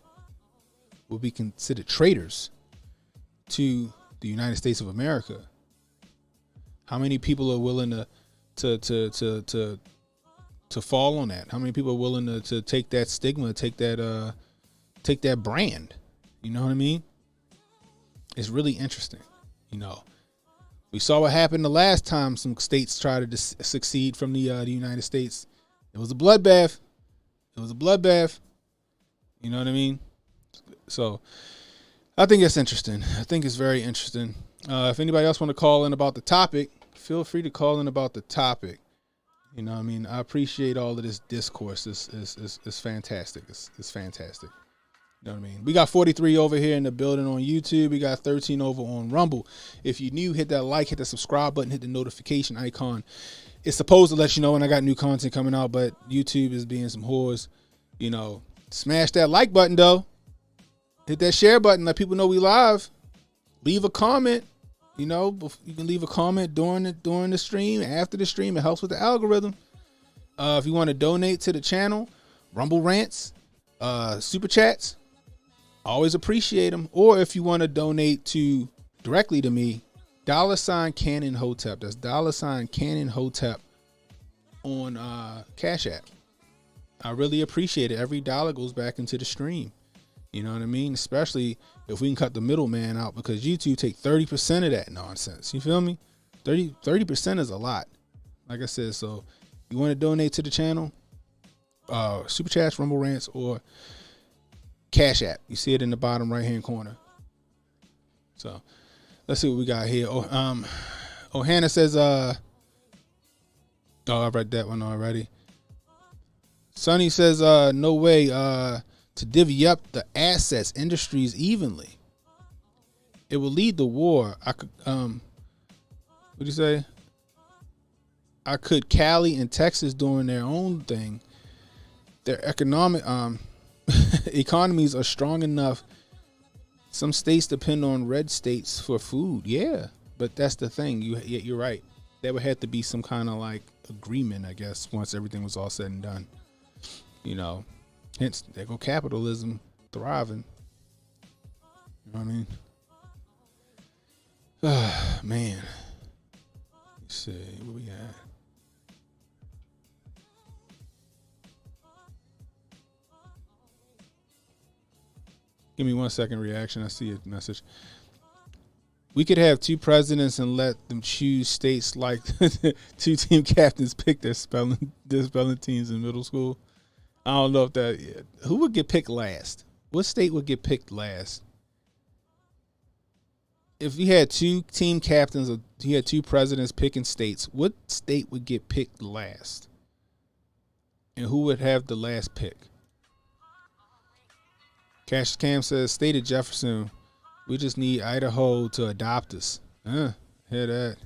will be considered traitors to the United States of America. How many people are willing to fall on that? How many people are willing to take that stigma, take that brand? You know what I mean? It's really interesting. You know, we saw what happened the last time some states tried to succeed from the United States. It was a bloodbath. It was a bloodbath. You know what I mean? So I think it's interesting. I think it's very interesting. If anybody else want to call in about the topic, feel free to call in about the topic. You know what I mean? I appreciate all of this discourse. It's fantastic. It's fantastic. You know what I mean? We got 43 over here in the building on YouTube. We got 13 over on Rumble. If you're new, hit that like, hit the subscribe button, hit the notification icon. It's supposed to let you know when I got new content coming out, but YouTube is being some whores. You know, smash that like button, though. Hit that share button. Let people know we live. Leave a comment. You know, you can leave a comment during the stream, after the stream. It helps with the algorithm. If you want to donate to the channel, Rumble Rants, Super Chats, always appreciate them. Or if you want to donate directly to me, $Cannon Hotep. That's $Cannon Hotep on Cash App. I really appreciate it. Every dollar goes back into the stream. You know what I mean? Especially if we can cut the middleman out, because YouTube take 30% of that nonsense. You feel me? 30% is a lot. Like I said, so you want to donate to the channel, Super Chats, Rumble Rants, or Cash App. You see it in the bottom right-hand corner. So let's see what we got here. Hannah says, I read that one already. Sonny says, no way, to divvy up the assets, industries evenly. It will lead the war. I could, what'd you say? I could Cali and Texas doing their own thing. Their economic economies are strong enough. Some states depend on red states for food. Yeah, but that's the thing. You're right. There would have to be some kind of like agreement, I guess, once everything was all said and done. You know. Hence, there go capitalism thriving. You know what I mean? Man. Let's see. Where we at? Give me 1 second reaction. I see a message. We could have two presidents and let them choose states like two team captains pick their spelling teams in middle school. I don't know if that. Yeah. Who would get picked last? What state would get picked last? If you had two team captains, or you had two presidents picking states, what state would get picked last? And who would have the last pick? Cash Cam says, State of Jefferson, we just need Idaho to adopt us. Hear that.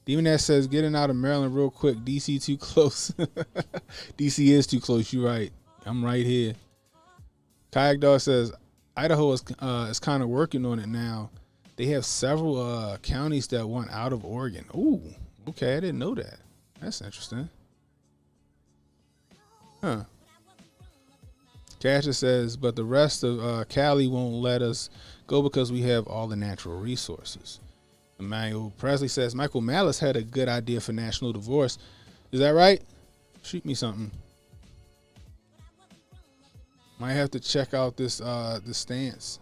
Demon Ass says, getting out of Maryland real quick. DC too close. DC is too close. You're right. I'm right here. Kayak Dog says, Idaho is kind of working on it now. They have several counties that want out of Oregon. Ooh, okay. I didn't know that. That's interesting. Huh. Cassius says, but the rest of Cali won't let us go because we have all the natural resources. Emmanuel Presley says Michael Malice had a good idea for national divorce. Is that right? Shoot me something. Might have to check out this stance.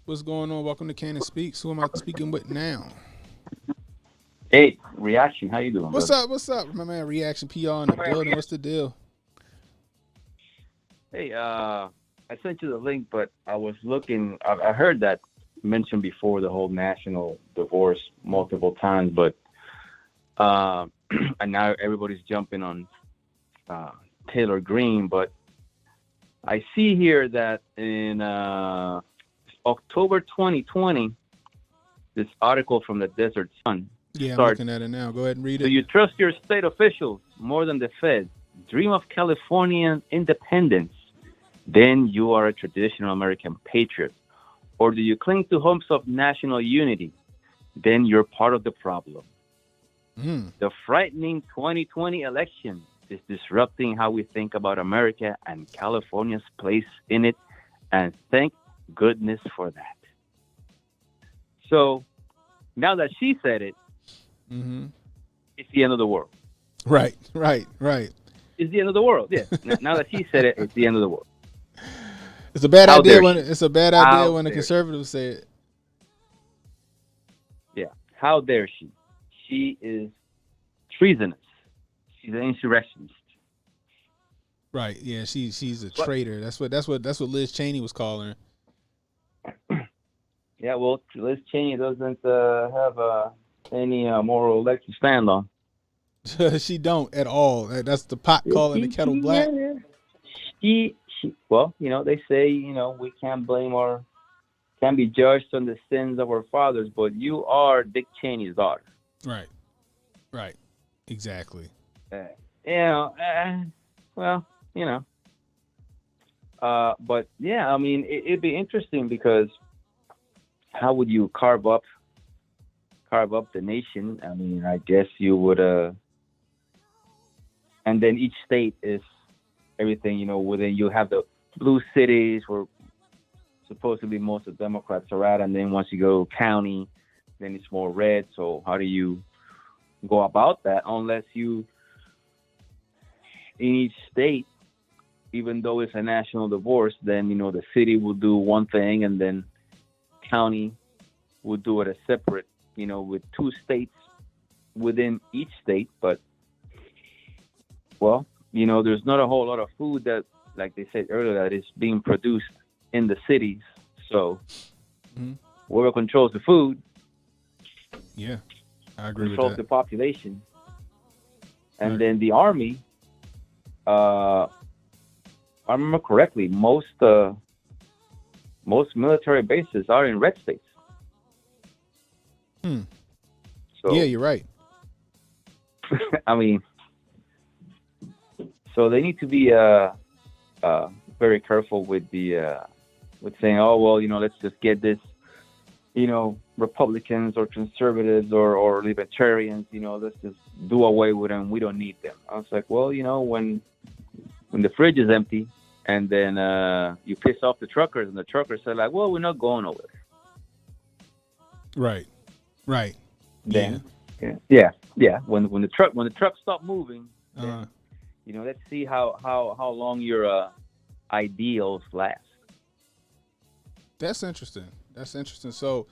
What's going on? Welcome to Cannon Speaks. Who am I speaking with now? Hey, Reaction, how you doing? What's brother? up? What's up, my man? Reaction PR in the building. What's the deal? Hey, I sent you the link, but I was looking. I heard that mentioned before, the whole national divorce multiple times, but and now everybody's jumping on Taylor Green. But I see here that in October 2020, this article from the Desert Sun. Yeah, starts, I'm looking at it now. Go ahead and read it. Do you trust your state officials more than the Fed? Dream of Californian independence? Then you are a traditional American patriot. Or do you cling to hopes of national unity? Then you're part of the problem. The frightening 2020 election is disrupting how we think about America and California's place in it, and thank goodness for that. So now that she said it, it's the end of the world. Right. It's the end of the world. Yeah. Now that she said it, it's the end of the world. It's a bad How idea dare when she? it's a bad idea when the conservatives say it. Yeah. How dare she? She is treasonous. She's an insurrectionist. Right. Yeah. She's a traitor. That's what Liz Cheney was calling her. Yeah. Well, Liz Cheney doesn't have any moral leg to stand on. She don't at all. That's the pot calling the kettle black. She well, they say, we can't be judged on the sins of our fathers, but you are Dick Cheney's daughter. Right. Exactly. But yeah, I mean, it'd be interesting because how would you carve up the nation? I mean, I guess you would, and then each state is everything, within you have the blue cities where supposedly most of the Democrats are at, and then once you go county, then it's more red. So how do you go about that unless you, in each state, even though it's a national divorce, then, the city will do one thing and then county will do it as separate, with two states within each state. But, well, there's not a whole lot of food that, like they said earlier, that is being produced in the cities. So whoever controls the food, yeah, I agree controls with the that. population. And then the army, I remember correctly, most military bases are in red states. So, yeah, you're right. I mean, so they need to be very careful with saying, oh, well, let's just get this, Republicans or conservatives or libertarians, let's just do away with them. We don't need them. I was like, well, when the fridge is empty and then you piss off the truckers and the truckers say like, well, we're not going nowhere. Right. Then, yeah. When the truck stop moving, then, let's see how long your ideals last. That's interesting. So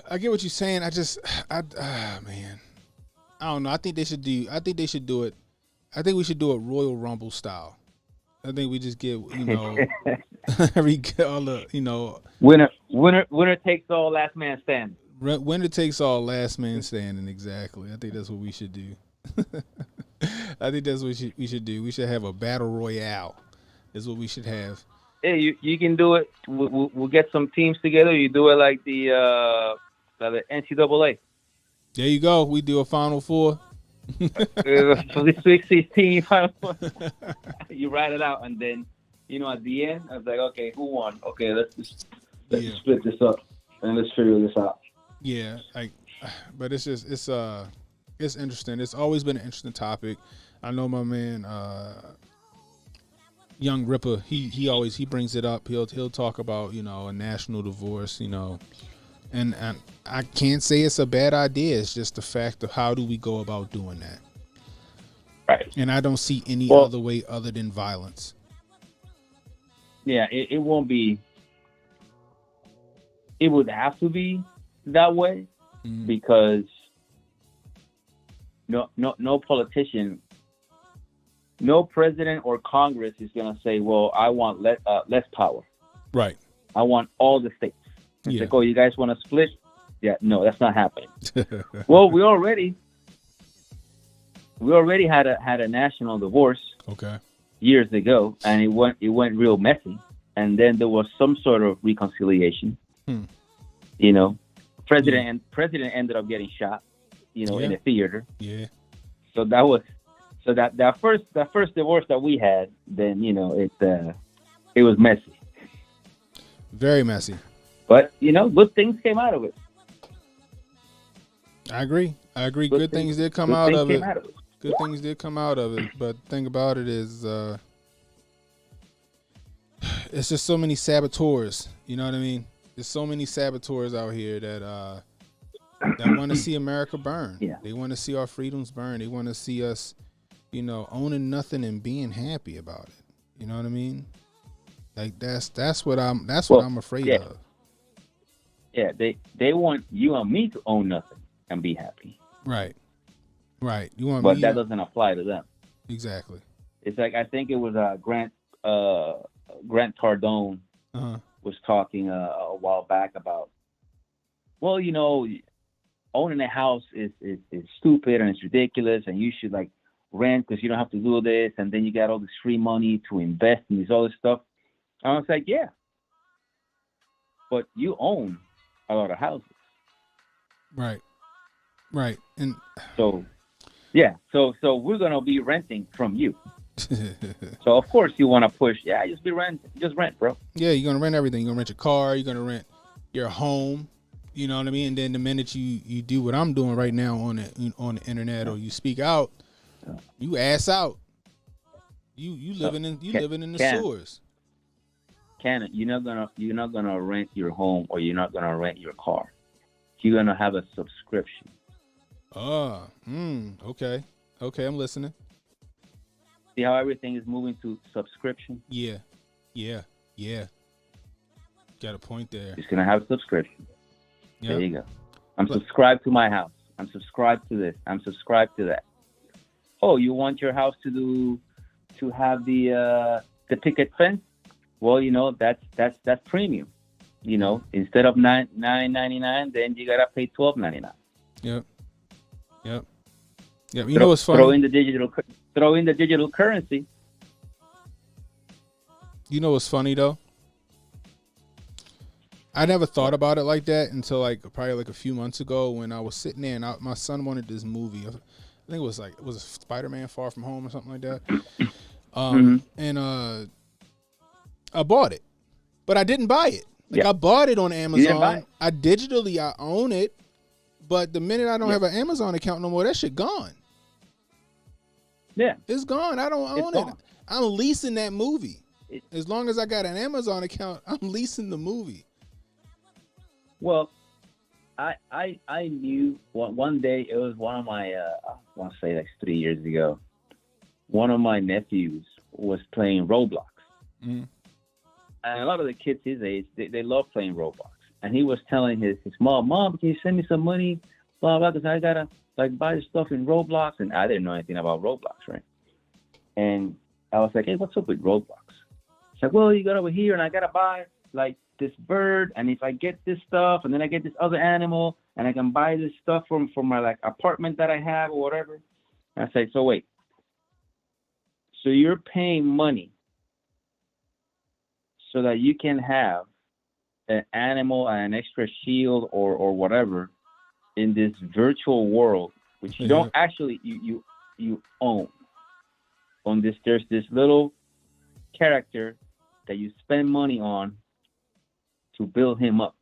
I get what you're saying. Man, I don't know. I think they should do it. I think we should do it Royal Rumble style. I think we just get, winner takes all, last man standing. Winner takes all, last man standing. Exactly. I think that's what we should do. I think that's what we should do. We should have a battle royale. Is what we should have. Hey, you can do it. We'll get some teams together. You do it like the NCAA. There you go. We do a Final Four. For this Sweet 16 Final Four. You write it out, and then at the end, I was like, okay, who won? Okay, let's split this up and let's figure this out. Yeah, but it's interesting. It's always been an interesting topic. I know my man Young Ripper, he brings it up. He'll talk about, you know, a national divorce, you know, and I can't say it's a bad idea. It's just the fact of how do we go about doing that. Right. And I don't see any other way other than violence. Yeah, it won't be. It would have to be that way because no politician, no president or Congress is going to say, well, I want less power. Right. I want all the states. It's like, oh, you guys want to split? Yeah, no, that's not happening. Well, we already had a national divorce. Okay. Years ago, and it went real messy, and then there was some sort of reconciliation. You know, president ended up getting shot, you know, in a theater. Yeah. So that first divorce that we had, then, you know, it was messy. Very messy. But, you know, good things came out of it. I agree. Good things did come out of it. Good things did come out of it. But the thing about it is, it's just so many saboteurs. You know what I mean? There's so many saboteurs out here that want to see America burn. Yeah. They want to see our freedoms burn. They want to see us, you know, owning nothing and being happy about it. You know what I mean? Like that's what I'm afraid of. Yeah, they want you and me to own nothing and be happy. Right. You want but me that doesn't apply to them. Exactly. It's like, I think it was Grant Cardone was talking a while back about, well, you know, owning a house is stupid and it's ridiculous, and you should like rent because you don't have to do this, and then you got all this free money to invest in this other stuff. And I was like, yeah, but you own a lot of houses. Right. And so, yeah, so we're gonna be renting from you. So of course you want to push. Yeah, just rent, bro. Yeah, you're gonna rent everything. You're gonna rent your car. You're gonna rent your home. You know what I mean? And then the minute you do what I'm doing right now on the internet, or you speak out, you ass out. You living in the sewers. You're not gonna rent your home, or you're not gonna rent your car. You're gonna have a subscription. Okay, I'm listening. See how everything is moving to subscription? Yeah. Got a point there. It's gonna have a subscription. Yep. There you go. I'm subscribed to my house. I'm subscribed to this. I'm subscribed to that. Oh, you want your house to have the picket fence? Well, you know, that's premium. You know, instead of $9.99, then you gotta pay $12.99. Yep. You know what's funny? Throw in the digital currency. You know what's funny though? I never thought about it like that until probably a few months ago when I was sitting there and my son wanted this movie. I think it was Spider-Man Far From Home or something like that. And I bought it, but I didn't buy it. I bought it on Amazon. I own it, but the minute I don't have an Amazon account no more, that shit gone. Yeah, it's gone. I don't own it. I'm leasing that movie. As long as I got an Amazon account, I'm leasing the movie. Well, I knew one day, it was one of my I want to say 3 years ago, one of my nephews was playing Roblox. And a lot of the kids his age, they love playing Roblox. And he was telling his mom, can you send me some money? Blah, blah, because I got to buy the stuff in Roblox. And I didn't know anything about Roblox, right? And I was like, hey, what's up with Roblox? It's like, well, you got over here and I got to buy this bird. And if I get this stuff and then I get this other animal and I can buy this stuff from my apartment that I have or whatever. And I say, so wait. So you're paying money so that you can have an animal and an extra shield or whatever in this virtual world, which you don't actually you own. On this, there's this little character that you spend money on to build him up.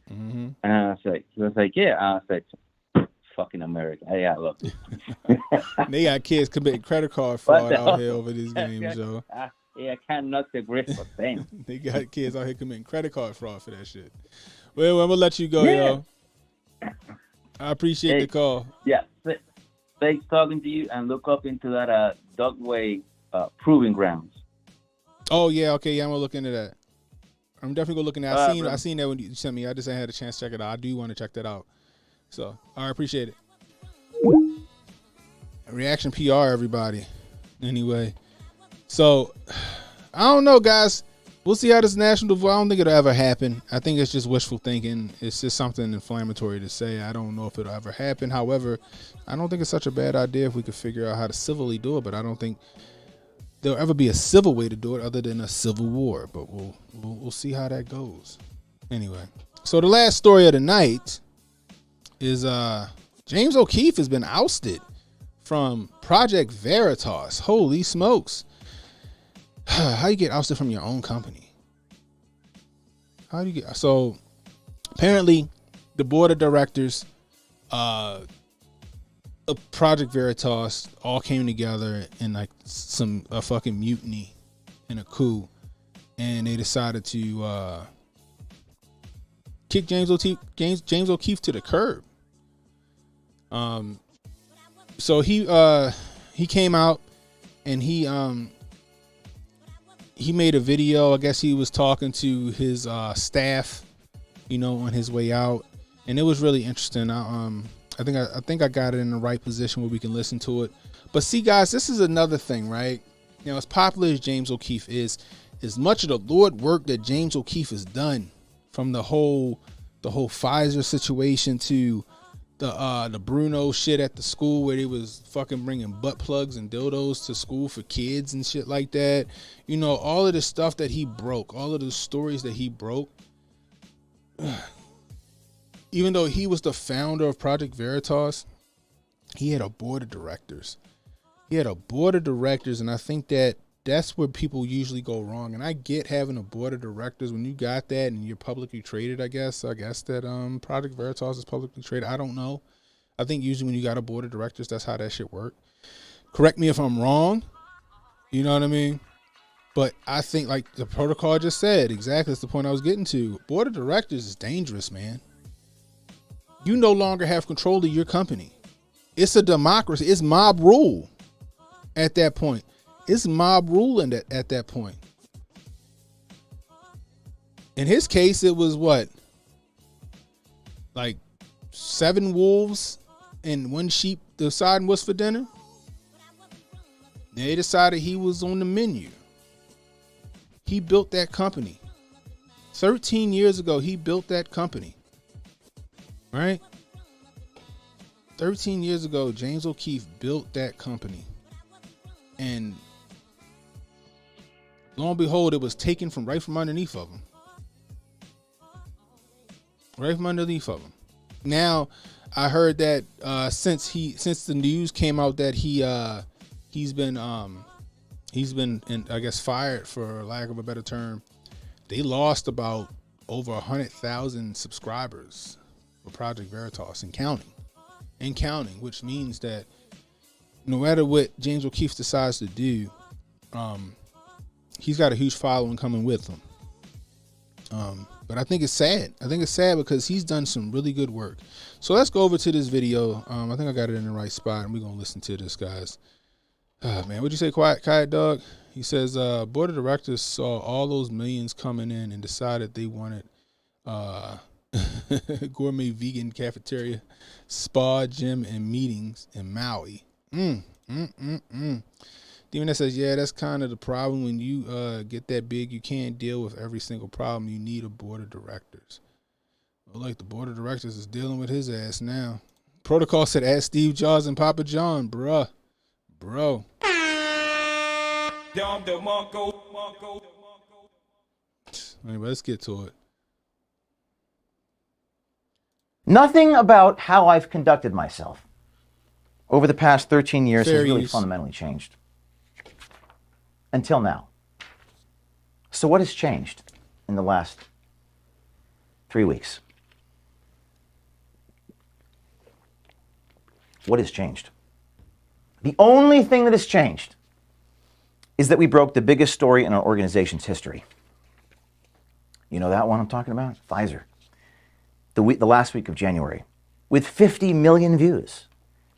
And I was like, yeah. I was like, fucking America. Hey, I love it. They got kids committing credit card fraud out here over these games, yo. I cannot agree for them. They got kids out here committing credit card fraud for that shit. Well, I'm gonna let you go, Yeah. yo. I appreciate the call. Yeah, thanks talking to you, and look up into that Dugway proving grounds. Oh yeah, okay, yeah, I'm gonna look into that. I'm definitely gonna look into that. I Brother. seen that when you sent me. I just ain't had a chance to check it out. I do want to check that out. So, I appreciate it. Reaction PR, everybody. Anyway, so I don't know, guys. We'll see how this national divorce. I don't think it'll ever happen. I think it's just wishful thinking. It's just something inflammatory to say. I don't know if it'll ever happen. However, I don't think it's such a bad idea if we could figure out how to civilly do it. But I don't think there'll ever be a civil way to do it other than a civil war. But we'll see how that goes. Anyway, so the last story of the night is James O'Keefe has been ousted from Project Veritas. Holy smokes. How you get ousted from your own company? How do you get so apparently the board of directors of Project Veritas all came together in like a fucking mutiny and a coup, and they decided to kick James O'Keefe to the curb. So he came out and he made a video. I guess he was talking to his staff, on his way out, and it was really interesting. I think I got it in the right position where we can listen to it. But see, guys, this is another thing, right? As popular as James O'Keefe is, as much of the Lord work that James O'Keefe has done, from the whole Pfizer situation to the Bruno shit at the school where they was fucking bringing butt plugs and dildos to school for kids and shit like that. All of the stuff that he broke, all of the stories that he broke. Even though he was the founder of Project Veritas, he had a board of directors. And I think that's where people usually go wrong. And I get having a board of directors when you got that and you're publicly traded. I guess that Project Veritas is publicly traded. I don't know. I think usually when you got a board of directors, that's how that shit work. Correct me if I'm wrong. You know what I mean? But I think, like the protocol just said, exactly that's the point I was getting to. Board of directors is dangerous, man. You no longer have control of your company. It's a democracy. It's mob rule at that point. It's mob ruling at that point. In his case, it was what? Like 7 wolves and 1 sheep deciding what's for dinner? They decided he was on the menu. He built that company. 13 years ago, he built that company. Right? 13 years ago, James O'Keefe built that company. And lo and behold, it was taken right from underneath of him. Right from underneath of him. Now, I heard that since the news came out that he's been I guess fired, for lack of a better term, they lost about over 100,000 subscribers for Project Veritas and counting, which means that no matter what James O'Keefe decides to do, he's got a huge following coming with him. But I think it's sad. Because he's done some really good work. So let's go over to this video. I think I got it in the right spot, and we're going to listen to this, guys. Man, what'd you say, Quiet Dog? He says, board of directors saw all those millions coming in and decided they wanted gourmet vegan cafeteria, spa, gym, and meetings in Maui. Demon that says, yeah, that's kind of the problem. When you get that big, you can't deal with every single problem. You need a board of directors. Well, like the board of directors is dealing with his ass now. Protocol said, ask Steve Jobs and Papa John, bro. Anyway, let's get to it. Nothing about how I've conducted myself over the past 13 years Fair has really use. fundamentally changed. Until now. So what has changed in the last 3 weeks? What has changed? The only thing that has changed is that we broke the biggest story in our organization's history. You know that one I'm talking about? Pfizer. The last week of January, with 50 million views.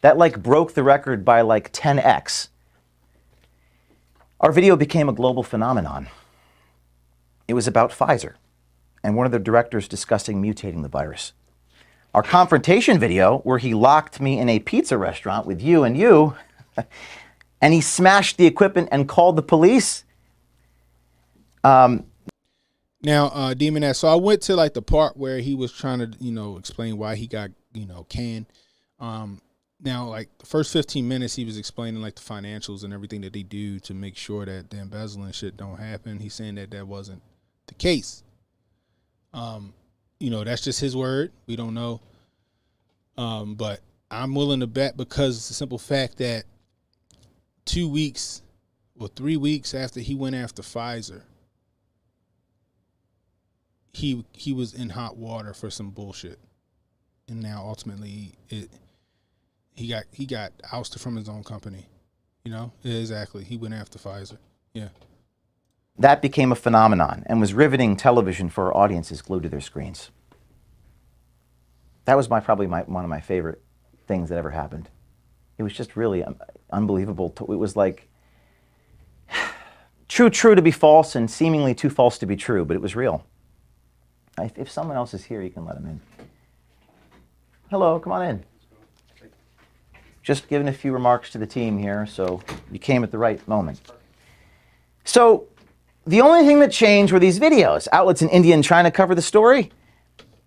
That like broke the record by like 10x. Our video became a global phenomenon. It was about Pfizer and one of the directors discussing mutating the virus. Our confrontation video, where he locked me in a pizza restaurant with you, and he smashed the equipment and called the police. Now, Demon Ass, so I went to like the part where he was trying to, explain why he got, canned. Now, like the first 15 minutes, he was explaining like the financials and everything that they do to make sure that the embezzling shit don't happen. He's saying that wasn't the case. That's just his word. We don't know. But I'm willing to bet, because it's the simple fact that 2 weeks or 3 weeks after he went after Pfizer, he was in hot water for some bullshit. And now ultimately he got ousted from his own company. Exactly. He went after Pfizer. Yeah. That became a phenomenon and was riveting television for our audiences glued to their screens. That was probably one of my favorite things that ever happened. It was just really unbelievable. It was like true to be false and seemingly too false to be true, but it was real. If someone else is here, you can let them in. Hello, come on in. Just giving a few remarks to the team here, so you came at the right moment. So the only thing that changed were these videos. Outlets in India and China covered the story,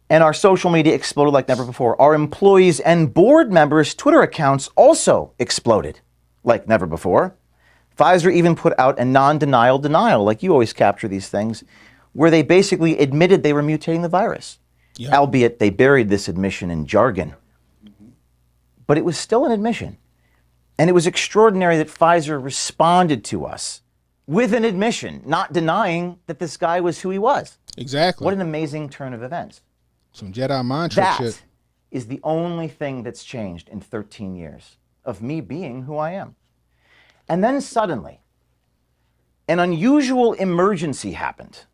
and our social media exploded like never before. Our employees' and board members' Twitter accounts also exploded like never before. Pfizer even put out a non-denial denial, like you always capture these things, where they basically admitted they were mutating the virus. Yep. Albeit they buried this admission in jargon. But it was still an admission. And it was extraordinary that Pfizer responded to us with an admission, not denying that this guy was who he was. Exactly. What an amazing turn of events. Some Jedi mind trick shit. That is the only thing that's changed in 13 years of me being who I am. And then suddenly, an unusual emergency happened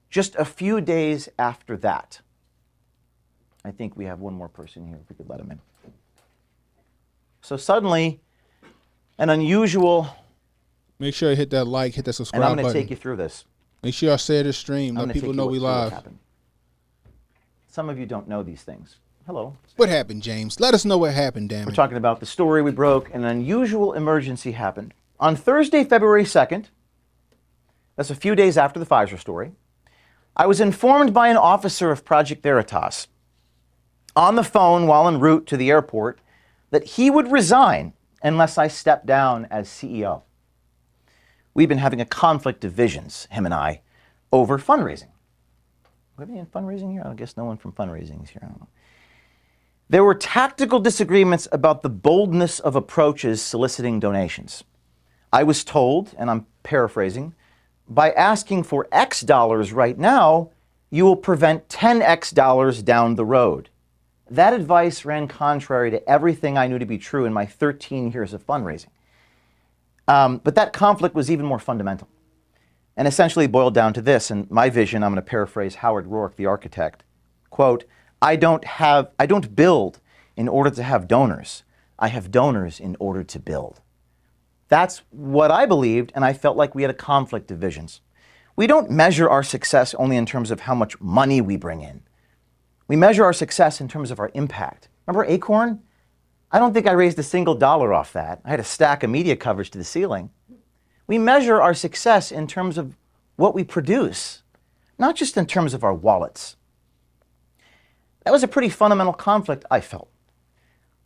just a few days after that. I think we have one more person here, if we could let him in. So suddenly, an unusual... Make sure you hit that like, hit that subscribe button. button. And I'm going to take you through this. Make sure y'all share the stream. Let people know we live. Some of you don't know these things. Hello. What happened, James? Let us know what happened, damn it. We're talking about the story we broke, and an unusual emergency happened. On Thursday, February 2nd, that's a few days after the Pfizer story, I was informed by an officer of Project Veritas on the phone while en route to the airport that he would resign unless I stepped down as CEO. We've been having a conflict of visions, him and I, over fundraising. Are we in fundraising here? I guess no one from fundraising is here. I don't know. There were tactical disagreements about the boldness of approaches soliciting donations. I was told, and I'm paraphrasing, by asking for X dollars right now, you will prevent 10X dollars down the road. That advice ran contrary to everything I knew to be true in my 13 years of fundraising. But that conflict was even more fundamental and essentially boiled down to this. And my vision, I'm going to paraphrase Howard Rourke, the architect, quote, I don't build in order to have donors. I have donors in order to build. That's what I believed, and I felt like we had a conflict of visions. We don't measure our success only in terms of how much money we bring in. We measure our success in terms of our impact. Remember Acorn? I don't think I raised a single dollar off that. I had a stack of media coverage to the ceiling. We measure our success in terms of what we produce, not just in terms of our wallets. That was a pretty fundamental conflict, I felt.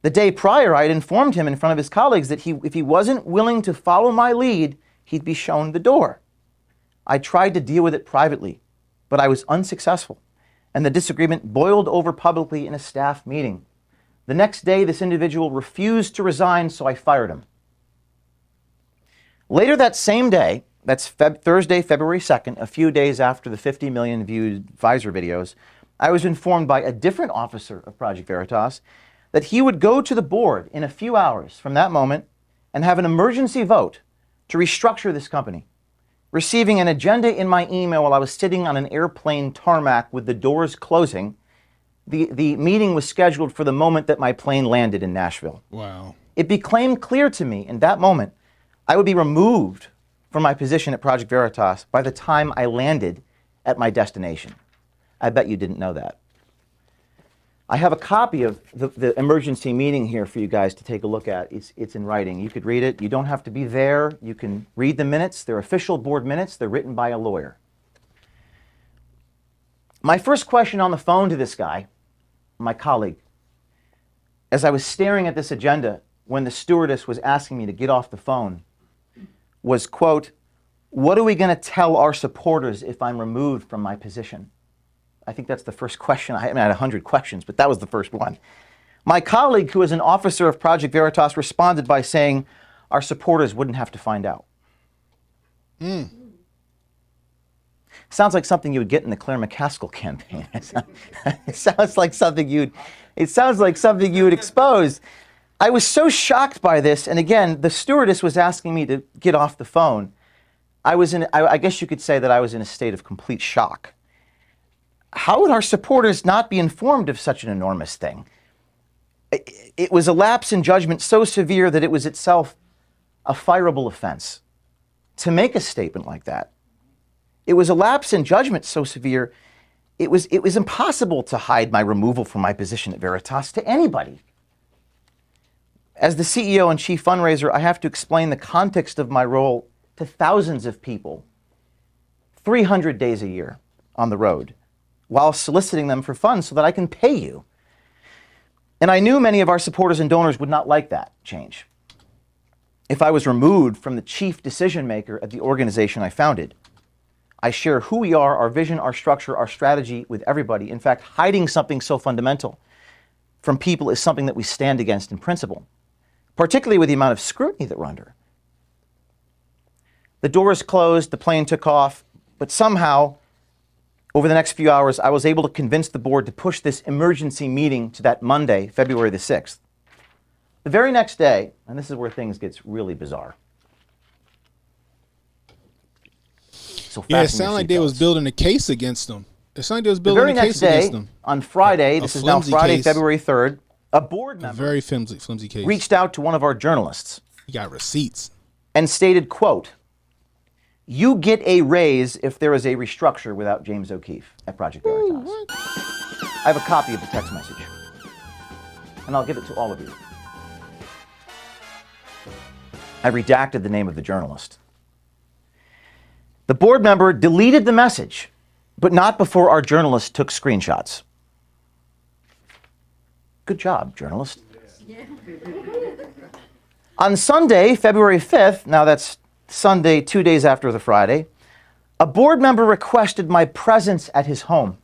The day prior, I had informed him in front of his colleagues that if he wasn't willing to follow my lead, he'd be shown the door. I tried to deal with it privately, but I was unsuccessful, and the disagreement boiled over publicly in a staff meeting. The next day, this individual refused to resign, so I fired him. Later that same day, that's Thursday, February 2nd, a few days after the 50 million viewed Pfizer videos, I was informed by a different officer of Project Veritas that he would go to the board in a few hours from that moment and have an emergency vote to restructure this company receiving an agenda in my email while I was sitting on an airplane tarmac with the doors closing. The meeting was scheduled for the moment that my plane landed in Nashville. Wow. It became clear to me in that moment I would be removed from my position at Project Veritas by the time I landed at my destination. I bet you didn't know that. I have a copy of the emergency meeting here for you guys to take a look at. It's in writing. You could read it. You don't have to be there. You can read the minutes. They're official board minutes. They're written by a lawyer. My first question on the phone to this guy, my colleague, as I was staring at this agenda when the stewardess was asking me to get off the phone, was, quote, "What are we going to tell our supporters if I'm removed from my position?" I think that's the first question. I had 100 questions, but that was the first one. My colleague, who is an officer of Project Veritas, responded by saying, "Our supporters wouldn't have to find out." Sounds like something you would get in the Claire McCaskill campaign. It sounds like something you'd expose. I was so shocked by this, and again, the stewardess was asking me to get off the phone. I guess you could say that I was in a state of complete shock. How would our supporters not be informed of such an enormous thing? It was a lapse in judgment so severe that it was itself a fireable offense to make a statement like that. It was a lapse in judgment so severe, it was impossible to hide my removal from my position at Veritas to anybody. As the CEO and chief fundraiser, I have to explain the context of my role to thousands of people, 300 days a year on the road, while soliciting them for funds so that I can pay you. And I knew many of our supporters and donors would not like that change. If I was removed from the chief decision maker at the organization I founded, I share who we are, our vision, our structure, our strategy with everybody. In fact, hiding something so fundamental from people is something that we stand against in principle, particularly with the amount of scrutiny that we're under. The doors closed, the plane took off, but somehow, over the next few hours, I was able to convince the board to push this emergency meeting to that Monday, February the 6th. The very next day, and this is where things gets really bizarre. So yeah, it sounded like they was building a case against them. It sounded like they was building a case against them. On Friday, this is now Friday, February 3rd, a board member, very flimsy case, reached out to one of our journalists. He got receipts. And stated, quote, "You get a raise if there is a restructure without James O'Keefe at Project Veritas." I have a copy of the text message, and I'll give it to all of you. I redacted the name of the journalist. The board member deleted the message, but not before our journalist took screenshots. Good job, journalist. On Sunday, February 5th, now that's Sunday, 2 days after the Friday, a board member requested my presence at his home.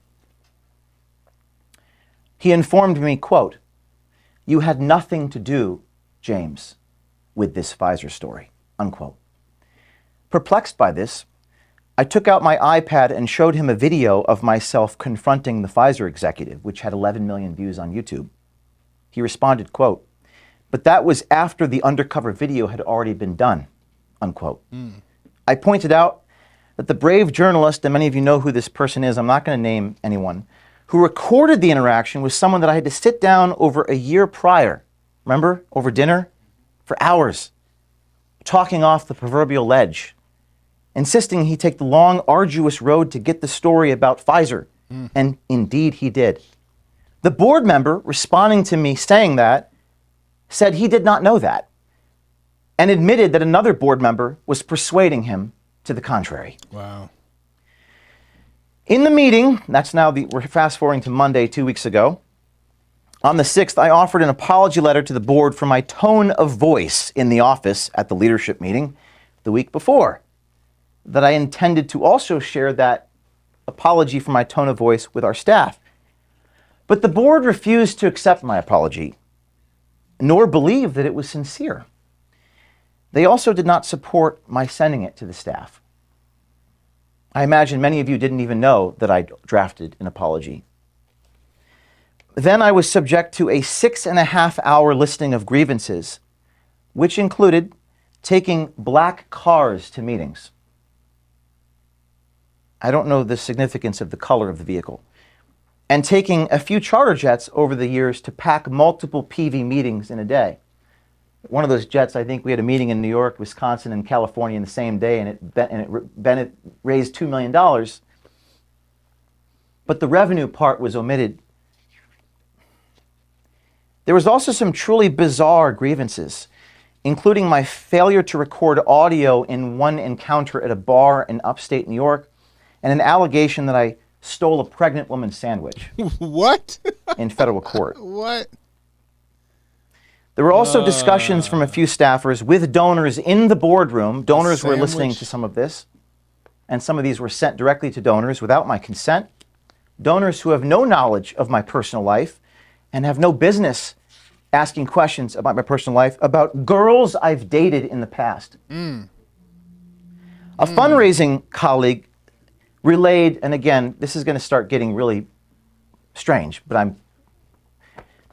He informed me, quote, "You had nothing to do, James, with this Pfizer story," unquote. Perplexed by this, I took out my iPad and showed him a video of myself confronting the Pfizer executive, which had 11 million views on YouTube. He responded, quote, "But that was after the undercover video had already been done," unquote. I pointed out that the brave journalist, and many of you know who this person is, I'm not going to name anyone, who recorded the interaction was someone that I had to sit down over a year prior, remember, over dinner, for hours, talking off the proverbial ledge, insisting he take the long, arduous road to get the story about Pfizer. And indeed he did. The board member, responding to me saying that, said he did not know that, and admitted that another board member was persuading him to the contrary. Wow. In the meeting, we're fast forwarding to Monday, 2 weeks ago. On the 6th, I offered an apology letter to the board for my tone of voice in the office at the leadership meeting the week before, that I intended to also share that apology for my tone of voice with our staff. But the board refused to accept my apology, nor believe that it was sincere. They also did not support my sending it to the staff. I imagine many of you didn't even know that I drafted an apology. Then I was subject to a 6.5-hour listing of grievances, which included taking black cars to meetings, I don't know the significance of the color of the vehicle, and taking a few charter jets over the years to pack multiple PV meetings in a day. One of those jets, I think we had a meeting in New York, Wisconsin, and California in the same day, and it raised $2 million. But the revenue part was omitted. There was also some truly bizarre grievances, including my failure to record audio in one encounter at a bar in upstate New York, and an allegation that I stole a pregnant woman's sandwich. What? In federal court. What? There were also discussions from a few staffers with donors in the boardroom. Donors were listening to some of this, and some of these were sent directly to donors without my consent. Donors who have no knowledge of my personal life and have no business asking questions about my personal life, about girls I've dated in the past. A fundraising colleague relayed, and again, this is going to start getting really strange, but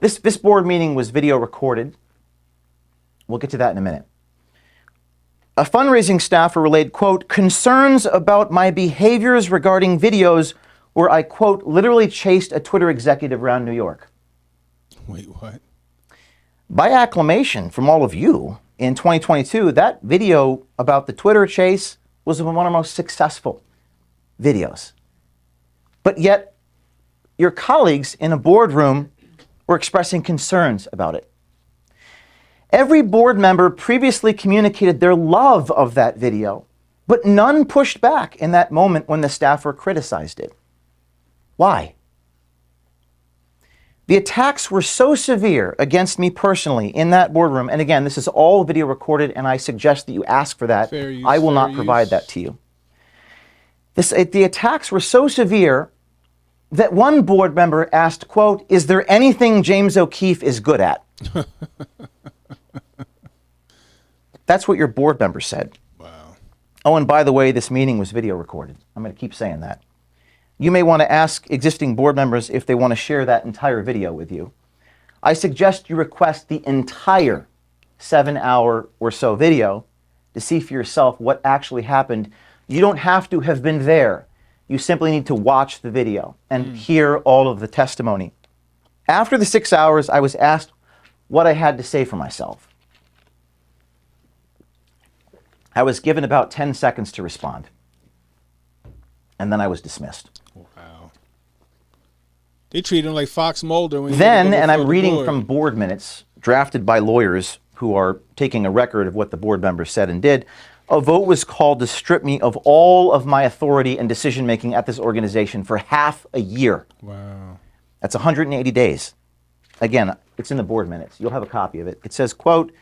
this board meeting was video recorded. We'll get to that in a minute. A fundraising staffer relayed, quote, concerns about my behaviors regarding videos where I, quote, literally chased a Twitter executive around New York. Wait, what? By acclamation from all of you, in 2022, that video about the Twitter chase was one of our most successful videos. But yet, your colleagues in a boardroom were expressing concerns about it. Every board member previously communicated their love of that video, but none pushed back in that moment when the staffer criticized it. Why? The attacks were so severe against me personally in that boardroom, and again, this is all video recorded, and I suggest that you ask for that. I will not provide that to you. The attacks were so severe that one board member asked, quote, is there anything James O'Keefe is good at? That's what your board member said. Wow. Oh, and by the way, this meeting was video recorded. I'm going to keep saying that. You may want to ask existing board members if they want to share that entire video with you. I suggest you request the entire 7-hour or so video to see for yourself what actually happened. You don't have to have been there. You simply need to watch the video and hear all of the testimony. After the 6 hours, I was asked what I had to say for myself. I was given about 10 seconds to respond, and then I was dismissed. Wow. They treated him like Fox Mulder. When Then, and I'm reading from board minutes drafted by lawyers who are taking a record of what the board members said and did, a vote was called to strip me of all of my authority and decision-making at this organization for half a year. Wow. That's 180 days. Again, it's in the board minutes. You'll have a copy of it. It says, quote,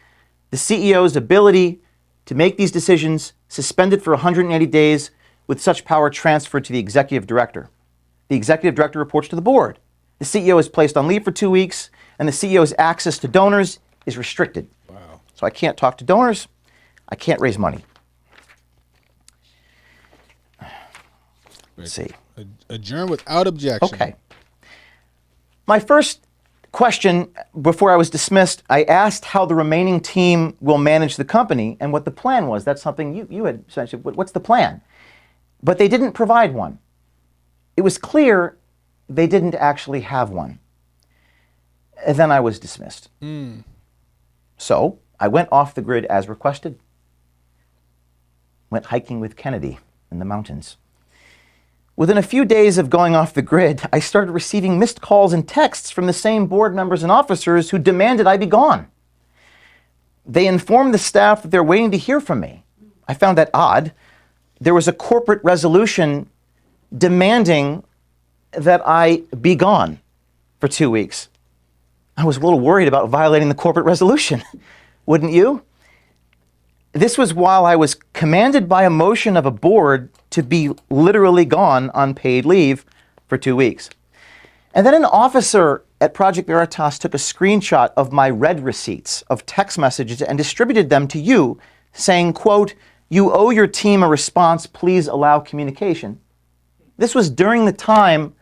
the CEO's ability to make these decisions suspended for 180 days with such power transferred to the executive director. The executive director reports to the board. The CEO is placed on leave for 2 weeks, and the CEO's access to donors is restricted. Wow. So I can't talk to donors. I can't raise money. Let's see. Adjourn without objection. Okay. My first question before I was dismissed, I asked how the remaining team will manage the company and what the plan was. That's something you had essentially, what's the plan? But they didn't provide one. It was clear they didn't actually have one. And then I was dismissed. So I went off the grid as requested. Went hiking with Kennedy in the mountains. Within a few days of going off the grid, I started receiving missed calls and texts from the same board members and officers who demanded I be gone. They informed the staff that they're waiting to hear from me. I found that odd. There was a corporate resolution demanding that I be gone for 2 weeks. I was a little worried about violating the corporate resolution. Wouldn't you? This was while I was commanded by a motion of a board to be literally gone on paid leave for 2 weeks. And then an officer at Project Veritas took a screenshot of my read receipts of text messages and distributed them to you, saying, quote, you owe your team a response, please allow communication. This was during the time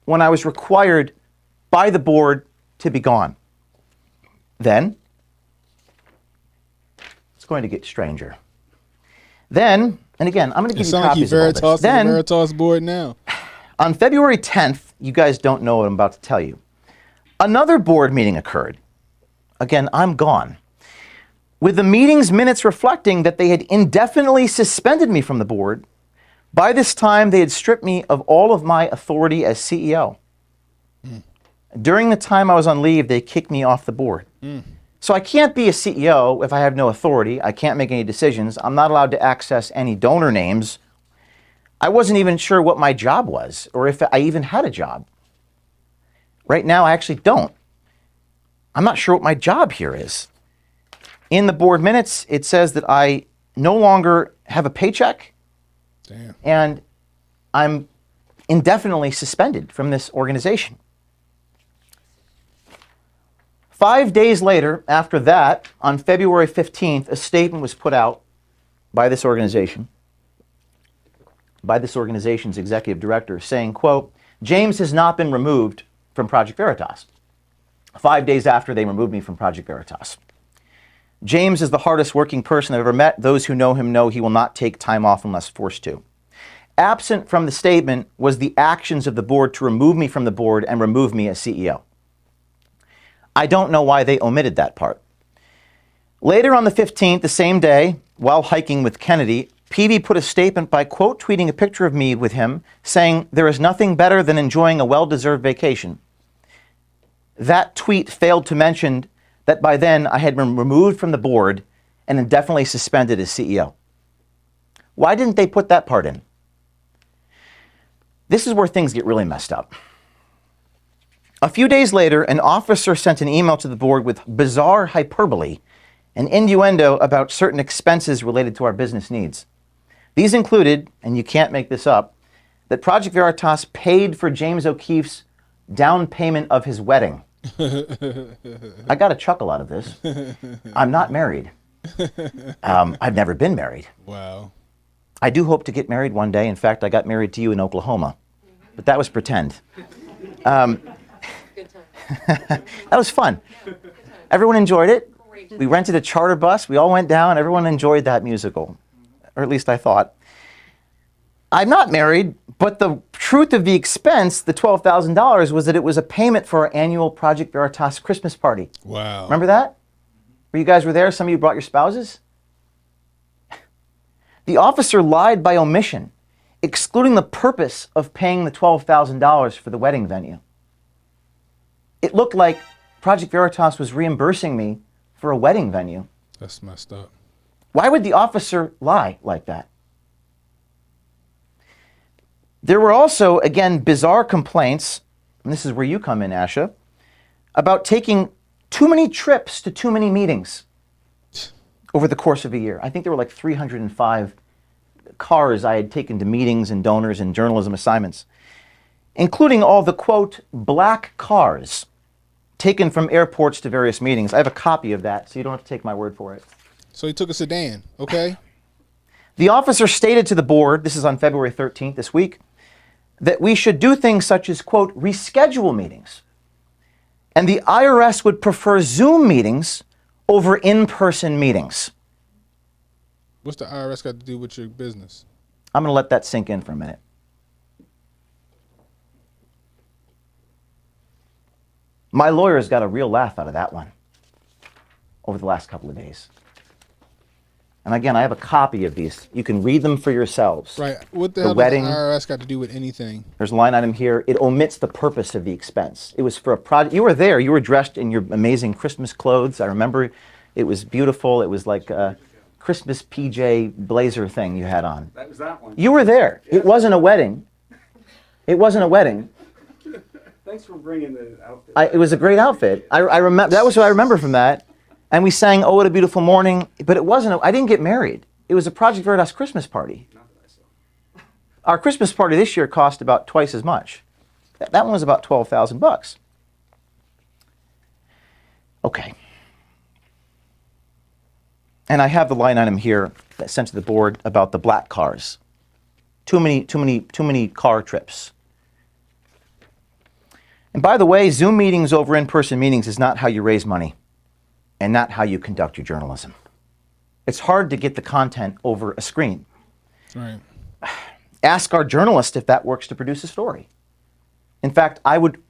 when I was required by the board to be gone. Then, it's going to get stranger. Then, And again, I'm going to give It you sounds like copies you of all this. Veritas Then, the Veritas board now. on February 10th, you guys don't know what I'm about to tell you. Another board meeting occurred. Again, I'm gone. With the meeting's minutes reflecting that they had indefinitely suspended me from the board. By this time, they had stripped me of all of my authority as CEO. During the time I was on leave, they kicked me off the board. So I can't be a CEO if I have no authority. I can't make any decisions. I'm not allowed to access any donor names. I wasn't even sure what my job was or if I even had a job. Right now, I actually don't. I'm not sure what my job here is. In the board minutes, it says that I no longer have a paycheck. Damn. And I'm indefinitely suspended from this organization. 5 days later, after that, on February 15th, a statement was put out by this organization, by this organization's executive director, saying, quote, James has not been removed from Project Veritas. 5 days after they removed me from Project Veritas. James is the hardest working person I've ever met. Those who know him know he will not take time off unless forced to. Absent from the statement was the actions of the board to remove me from the board and remove me as CEO. I don't know why they omitted that part. Later on the 15th, the same day, while hiking with Kennedy, Peavy put a statement by quote tweeting a picture of me with him, saying, there is nothing better than enjoying a well-deserved vacation. That tweet failed to mention that by then I had been removed from the board and indefinitely suspended as CEO. Why didn't they put that part in? This is where things get really messed up. A few days later, an officer sent an email to the board with bizarre hyperbole and innuendo about certain expenses related to our business needs. These included, and you can't make this up, that Project Veritas paid for James O'Keefe's down payment of his wedding. I got a chuckle out of this. I'm not married. I've never been married. Wow. I do hope to get married one day. In fact, I got married to you in Oklahoma, but that was pretend. That was fun. Everyone enjoyed it. We rented a charter bus. We all went down. Everyone enjoyed that musical, or at least I thought. I'm not married, but the truth of the expense, the $12,000, was that it was a payment for our annual Project Veritas Christmas party. Wow. Remember that? Where you guys were there? Some of you brought your spouses? The officer lied by omission, excluding the purpose of paying the $12,000 for the wedding venue. It looked like Project Veritas was reimbursing me for a wedding venue. That's messed up. Why would the officer lie like that? There were also, again, bizarre complaints, and this is where you come in, Asha, about taking too many trips to too many meetings over the course of a year. I think there were like 305 cars I had taken to meetings and donors and journalism assignments, including all the, quote, black cars taken from airports to various meetings. I have a copy of that, so you don't have to take my word for it. So he took a sedan, okay? The officer stated to the board, this is on February 13th this week, that we should do things such as, quote, reschedule meetings. And the IRS would prefer Zoom meetings over in-person meetings. What's the IRS got to do with your business? I'm going to let that sink in for a minute. My lawyers got a real laugh out of that one over the last couple of days. And again, I have a copy of these. You can read them for yourselves. Right. What the hell does the IRS got to do with anything? There's a line item here. It omits the purpose of the expense. It was for a project. You were there. You were dressed in your amazing Christmas clothes. I remember it was beautiful. It was like a Christmas PJ blazer thing you had on. That was that one. You were there. Yeah. It wasn't a wedding. It wasn't a wedding. Thanks for bringing the outfit. It was a great outfit. I remember. That was what I remember from that. And we sang "Oh, What a Beautiful Morning," but it wasn't. I didn't get married. It was a Project Veritas Christmas party. Not that I saw. Our Christmas party this year cost about twice as much. That one was about $12,000. Okay. And I have the line item here that sent to the board about the black cars. Too many car trips. And by the way, Zoom meetings over in-person meetings is not how you raise money and not how you conduct your journalism. It's hard to get the content over a screen. Right. Ask our journalist if that works to produce a story. In fact, I would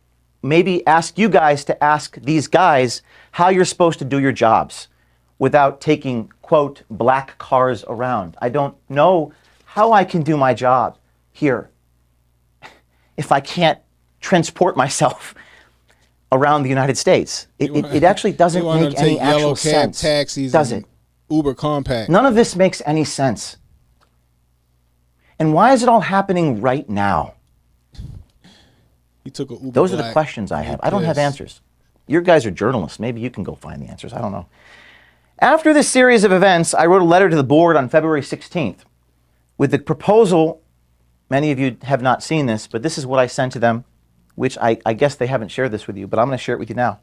maybe ask you guys to ask these guys how you're supposed to do your jobs without taking, quote, black cars around. I don't know how I can do my job here if I can't transport myself around the United States. It actually doesn't make any actual sense. Taxis, does it? Uber compact. None of this makes any sense. And why is it all happening right now? He took a Uber Those are the Black. questions I have. I don't have answers. Your guys are journalists. Maybe you can go find the answers. I don't know. After this series of events, I wrote a letter to the board on February 16th with the proposal. Many of you have not seen this, but this is what I sent to them, which I guess they haven't shared this with you, but I'm going to share it with you now.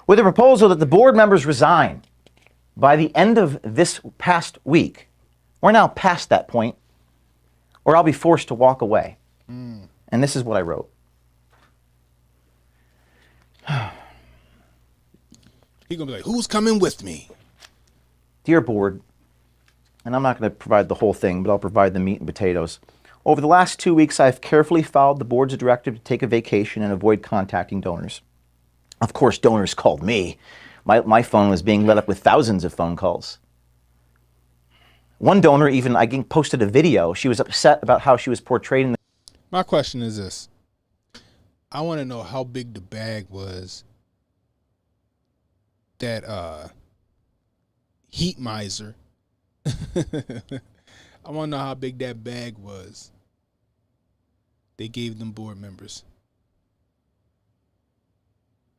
With a proposal that the board members resign by the end of this past week. We're now past that point, or I'll be forced to walk away. And this is what I wrote. He's going to be like, who's coming with me? Dear board, and I'm not going to provide the whole thing, but I'll provide the meat and potatoes. Over the last 2 weeks, I've carefully followed the board's directive to take a vacation and avoid contacting donors. Of course, donors called me. My phone was being lit up with thousands of phone calls. One donor even, I think, posted a video. She was upset about how she was portrayed in the... My question is this. I want to know how big the bag was that heat miser. I want to know how big that bag was they gave them board members.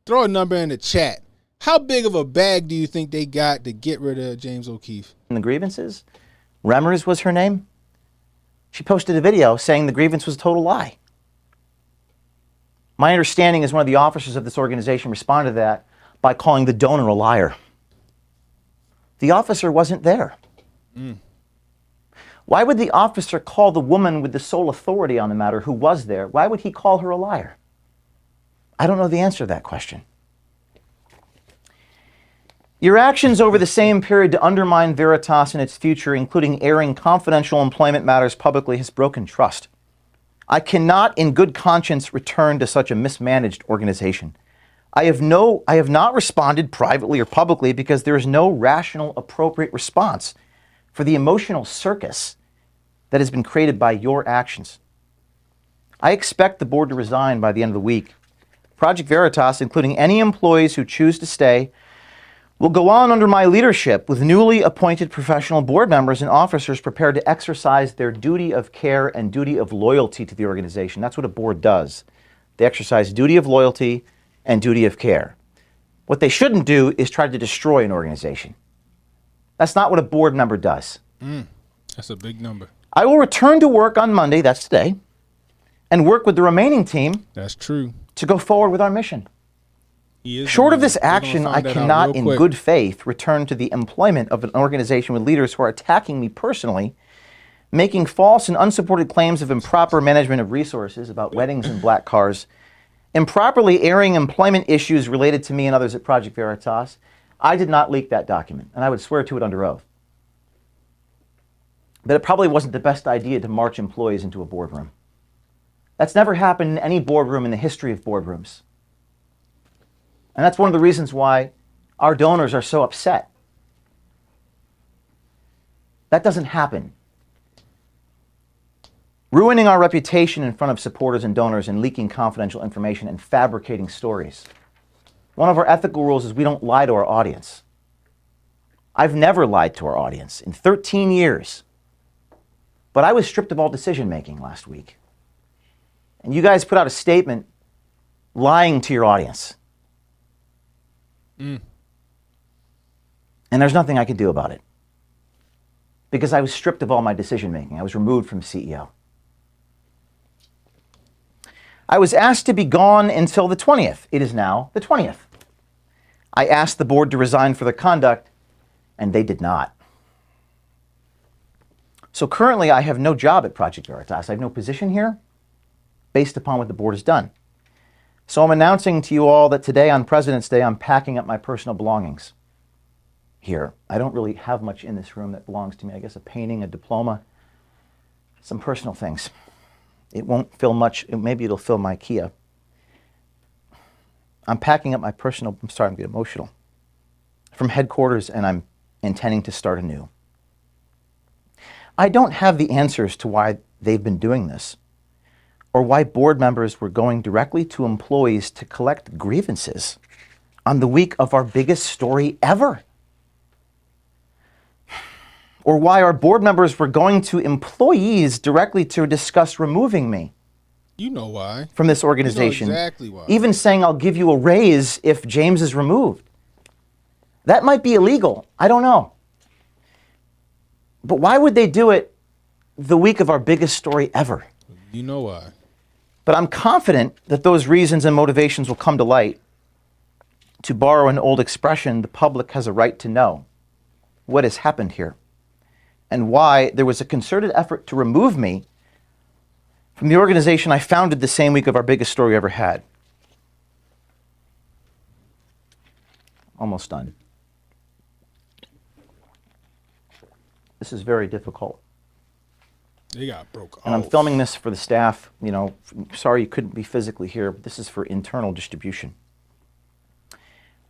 Throw a number in the chat. How big of a bag do you think they got to get rid of James O'Keefe? And the grievances? Remmers was her name. She posted a video saying the grievance was a total lie. My understanding is one of the officers of this organization responded to that by calling the donor a liar. The officer wasn't there. Why would the officer call the woman with the sole authority on the matter who was there? Why would he call her a liar? I don't know the answer to that question. Your actions over the same period to undermine Veritas and its future, including airing confidential employment matters publicly, has broken trust. I cannot, in good conscience, return to such a mismanaged organization. I have not responded privately or publicly because there is no rational, appropriate response for the emotional circus that has been created by your actions. I expect the board to resign by the end of the week. Project Veritas, including any employees who choose to stay, will go on under my leadership with newly appointed professional board members and officers prepared to exercise their duty of care and duty of loyalty to the organization. That's what a board does. They exercise duty of loyalty and duty of care. What they shouldn't do is try to destroy an organization. That's not what a board member does. That's a big number. I will return to work on Monday, that's today, and work with the remaining team. That's true. To go forward with our mission. Short of this action, I cannot, in good faith, return to the employment of an organization with leaders who are attacking me personally, making false and unsupported claims of improper management of resources about weddings and black cars, improperly airing employment issues related to me and others at Project Veritas. I did not leak that document, and I would swear to it under oath. But it probably wasn't the best idea to march employees into a boardroom. That's never happened in any boardroom in the history of boardrooms. And that's one of the reasons why our donors are so upset. That doesn't happen. Ruining our reputation in front of supporters and donors and leaking confidential information and fabricating stories. One of our ethical rules is we don't lie to our audience. I've never lied to our audience in 13 years. But I was stripped of all decision making last week. And you guys put out a statement lying to your audience. And there's nothing I could do about it. Because I was stripped of all my decision making. I was removed from CEO. I was asked to be gone until the 20th. It is now the 20th. I asked the board to resign for their conduct, and they did not. So currently I have no job at Project Veritas. I have no position here based upon what the board has done. So I'm announcing to you all that today on President's Day, I'm packing up my personal belongings here. I don't really have much in this room that belongs to me. I guess a painting, a diploma, Some personal things. It won't fill much. Maybe it'll fill my Kia. I'm packing up my personal, I'm starting to get emotional, from headquarters, and I'm intending to start anew. I don't have the answers to why they've been doing this, or why board members were going directly to employees to collect grievances on the week of our biggest story ever. Or why our board members were going to employees directly to discuss removing me. You know why. From this organization. You know exactly why. Even saying I'll give you a raise if James is removed. That might be illegal. I don't know. But why would they do it the week of our biggest story ever? You know why. But I'm confident that those reasons and motivations will come to light. To borrow an old expression, the public has a right to know what has happened here and why there was a concerted effort to remove me from the organization I founded the same week of our biggest story ever had. Almost done. This is very difficult. They got broke off. And I'm filming this for the staff. You know, sorry you couldn't be physically here, but this is for internal distribution.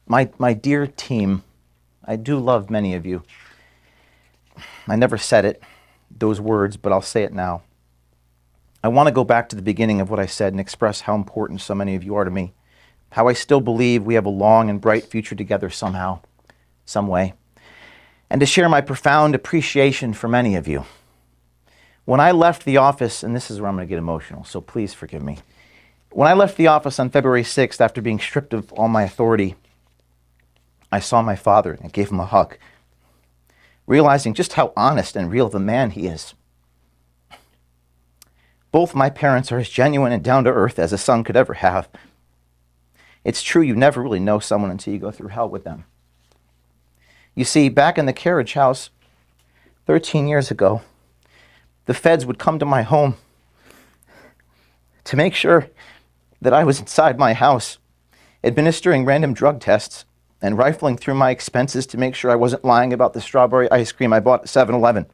My dear team, I do love many of you. I never said it, those words, but I'll say it now. I want to go back to the beginning of what I said and express how important so many of you are to me. How I still believe we have a long and bright future together somehow, some way. And to share my profound appreciation for many of you. When I left the office, and this is where I'm going to get emotional, so please forgive me. When I left the office on February 6th after being stripped of all my authority, I saw my father and I gave him a hug, realizing just how honest and real of a man he is. Both my parents are as genuine and down to earth as a son could ever have. It's true, you never really know someone until you go through hell with them. You see, back in the carriage house 13 years ago, the feds would come to my home to make sure that I was inside my house, administering random drug tests and rifling through my expenses to make sure I wasn't lying about the strawberry ice cream I bought at 7-Eleven.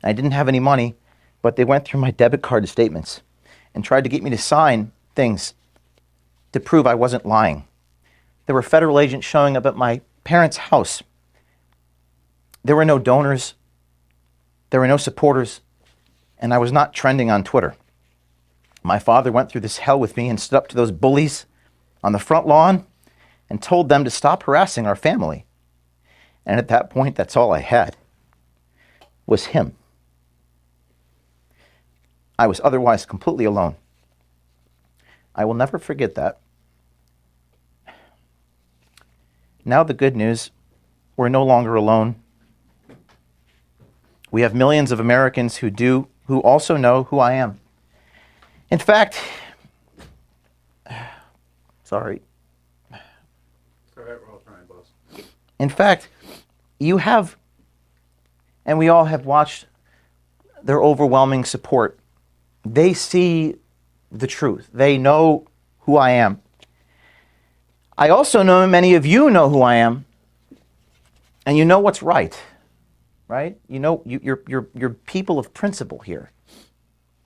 I didn't have any money, but they went through my debit card statements and tried to get me to sign things to prove I wasn't lying. There were federal agents showing up at my parents' house. There were no donors. There were no supporters. And I was not trending on Twitter. My father went through this hell with me and stood up to those bullies on the front lawn and told them to stop harassing our family. And at that point, that's all I had, was him. I was otherwise completely alone. I will never forget that. Now the good news, we're no longer alone. We have millions of Americans who also know who I am. In fact, sorry. In fact, you have, and we all have watched their overwhelming support. They see the truth. They know who I am. I also know many of you know who I am, and you know what's right, right? You know, you're people of principle here.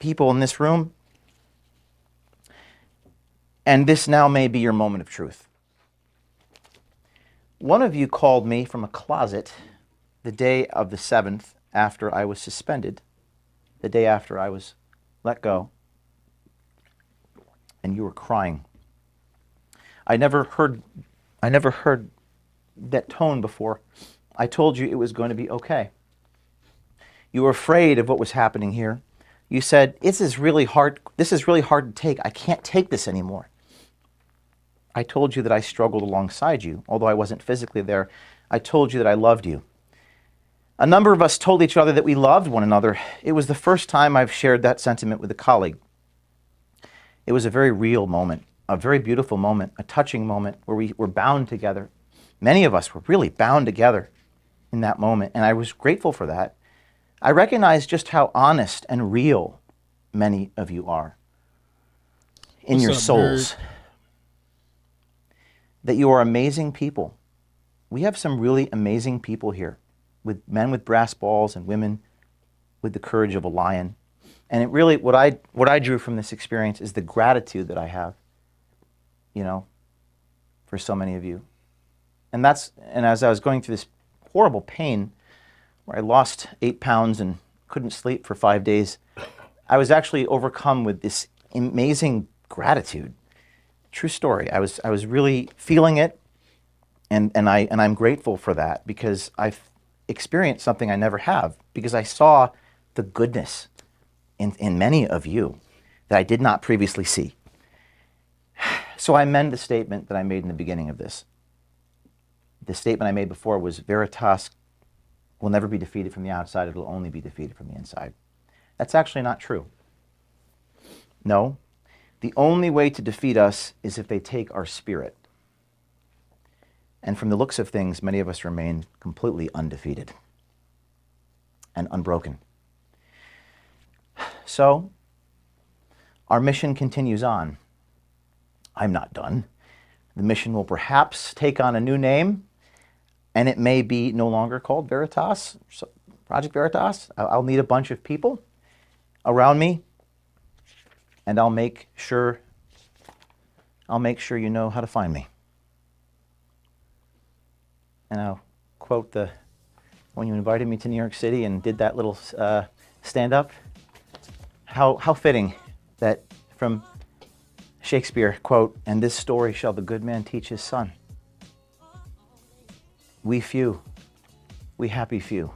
People in this room, and this now may be your moment of truth. One of you called me from a closet the day of the 7th after I was suspended, the day after I was let go, and you were crying. I never heard that tone before. I told you it was going to be okay. You were afraid of what was happening here. You said, this is really hard to take. I can't take this anymore. I told you that I struggled alongside you, although I wasn't physically there. I told you that I loved you. A number of us told each other that we loved one another. It was the first time I've shared that sentiment with a colleague. It was a very real moment, a very beautiful moment, a touching moment where we were bound together. Many of us were really bound together in that moment, and I was grateful for that. I recognize just how honest and real many of you are in your souls. That you are amazing people. We have some really amazing people here, with men with brass balls and women with the courage of a lion. And it really, what I drew from this experience is the gratitude that I have, for so many of you. And as I was going through this horrible pain, where I lost 8 pounds and couldn't sleep for 5 days, I was actually overcome with this amazing gratitude. True story. I was really feeling it, and I'm grateful for that, because I've experienced something I never have, because I saw the goodness in many of you that I did not previously see. So I amend the statement that I made in the beginning of this. The statement I made before was, Veritas will never be defeated from the outside, it will only be defeated from the inside. That's actually not true. No, the only way to defeat us is if they take our spirit. And from the looks of things, many of us remain completely undefeated and unbroken. So, our mission continues on. I'm not done. The mission will perhaps take on a new name, and it may be no longer called Veritas, Project Veritas. I'll need a bunch of people around me, and I'll make sure you know how to find me. And I'll quote when you invited me to New York City and did that little stand-up. How fitting that from Shakespeare, quote, "And this story shall the good man teach his son. We few, we happy few,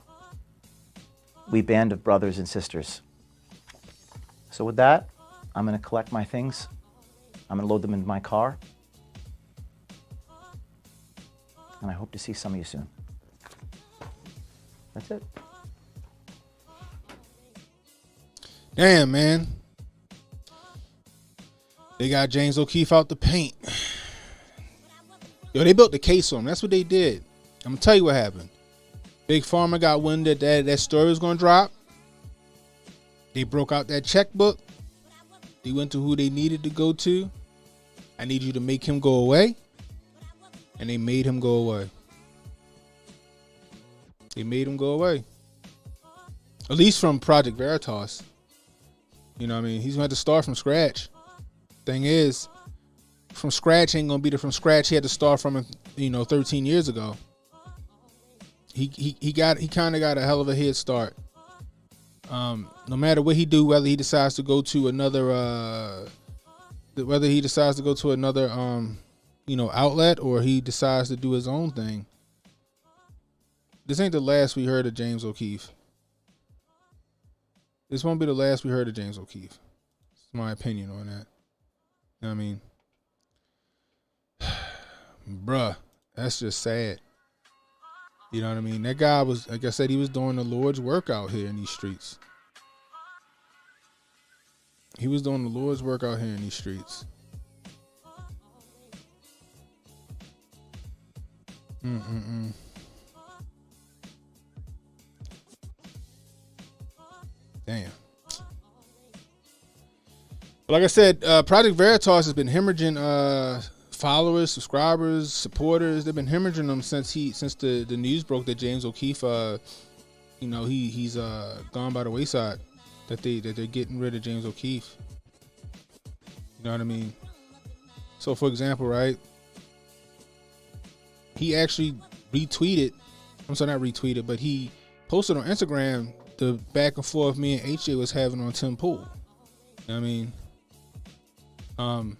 we band of brothers and sisters." So with that, I'm going to collect my things. I'm going to load them into my car. And I hope to see some of you soon. That's it. Damn, man. They got James O'Keefe out the paint. Yo, they built the case on him. That's what they did. I'm going to tell you what happened. Big Pharma got wind that story was going to drop. They broke out that checkbook. They went to who they needed to go to. I need you to make him go away. And they made him go away. They made him go away. At least from Project Veritas. You know what I mean? He's going to have to start from scratch. Thing is, from scratch ain't going to be the from scratch he had to start from, 13 years ago. He kind of got a hell of a head start. No matter what he do, whether he decides to go to another outlet, or he decides to do his own thing. This ain't the last we heard of James O'Keefe. This won't be the last we heard of James O'Keefe. That's my opinion on that. You know what I mean? Bruh, that's just sad. You know what I mean? That guy was, like I said, he was doing the Lord's work out here in these streets. He was doing the Lord's work out here in these streets. Damn. But like I said, Project Veritas has been hemorrhaging followers, subscribers, supporters. They've been hemorrhaging them since the news broke that James O'Keefe, he's gone by the wayside. That they're getting rid of James O'Keefe. You know what I mean? So, for example, right? He actually retweeted. I'm sorry, not retweeted, but he posted on Instagram the back and forth me and HJ was having on Tim Pool. You know what I mean?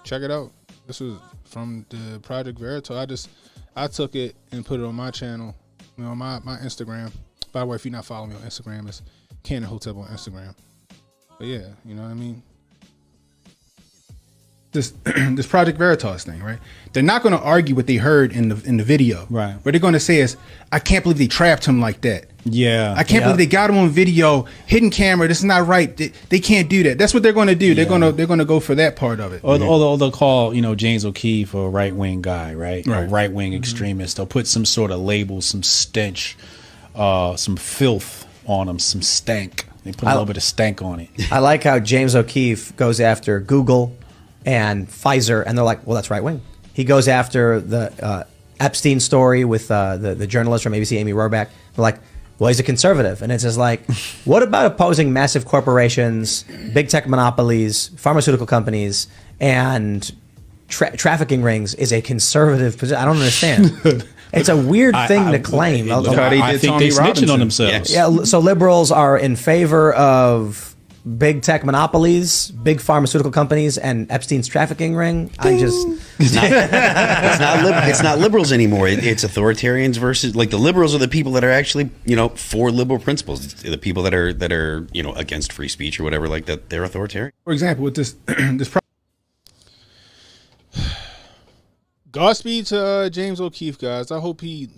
Check it out. This was from the Project Veritas. I took it and put it on my channel, on my Instagram. By the way, if you're not following me on Instagram, it's Canon Hotep on Instagram. But yeah, you know what I mean? This Project Veritas thing, right? They're not going to argue what they heard in the video. Right. What they're going to say is, I can't believe they trapped him like that. Yeah. I can't believe they got him on video, hidden camera. This is not right. They can't do that. That's what they're going to do. They're going to go for that part of it. Or they'll call, James O'Keefe a right-wing guy, right? A right-wing extremist. They'll put some sort of label, some stench, some filth on him, some stank. They put a little bit of stank on it. I like how James O'Keefe goes after Google and Pfizer, and they're like, well, that's right-wing. He goes after the Epstein story with the journalist from ABC, Amy Rohrbeck. They're like, Well, he's a conservative. And it's just like, what about opposing massive corporations, big tech monopolies, pharmaceutical companies, and trafficking rings is a conservative position? I don't understand. It's a weird thing to claim. I think they snitching on themselves. Yeah, so liberals are in favor of big tech monopolies, big pharmaceutical companies, and Epstein's trafficking ring. It's not liberals anymore. It's authoritarians versus, like, the liberals are the people that are actually, for liberal principles. The people that are against free speech or whatever like that. They're authoritarian. For example, with this Godspeed to James O'Keefe, guys. I hope he,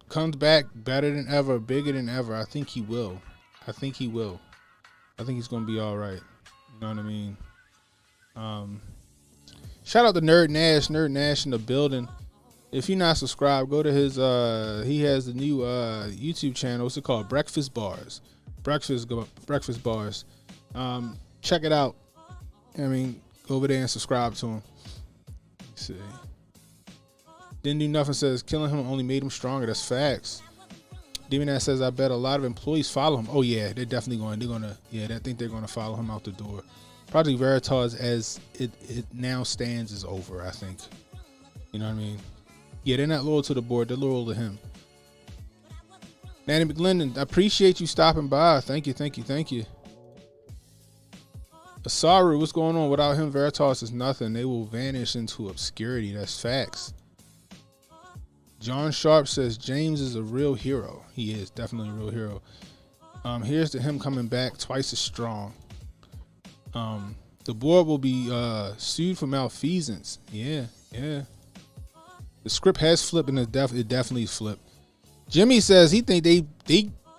comes back better than ever, bigger than ever. I think he will. I think he's going to be all right. You know what I mean? Shout out to Nerd Nash in the building. If you're not subscribed, go to his, he has the new YouTube channel. What's it called? Breakfast Bars. Breakfast Bars. Check it out. I mean, go over there and subscribe to him. Let's see. Didn't do nothing says killing him only made him stronger. That's facts. Demon Ass says I bet a lot of employees follow him. Oh yeah, they're definitely going. I think they're going to follow him out the door. Project Veritas, as it now stands, is over. I think. You know what I mean? Yeah, they're not loyal to the board. They're loyal to him. Nanny McGlendon, I appreciate you stopping by. Thank you. Asaru, what's going on? Without him, Veritas is nothing. They will vanish into obscurity. That's facts. John Sharp says James is a real hero. He is definitely a real hero. Here's to him coming back twice as strong. The board will be sued for malfeasance. Yeah. The script has flipped, and it definitely flipped. Jimmy says he think they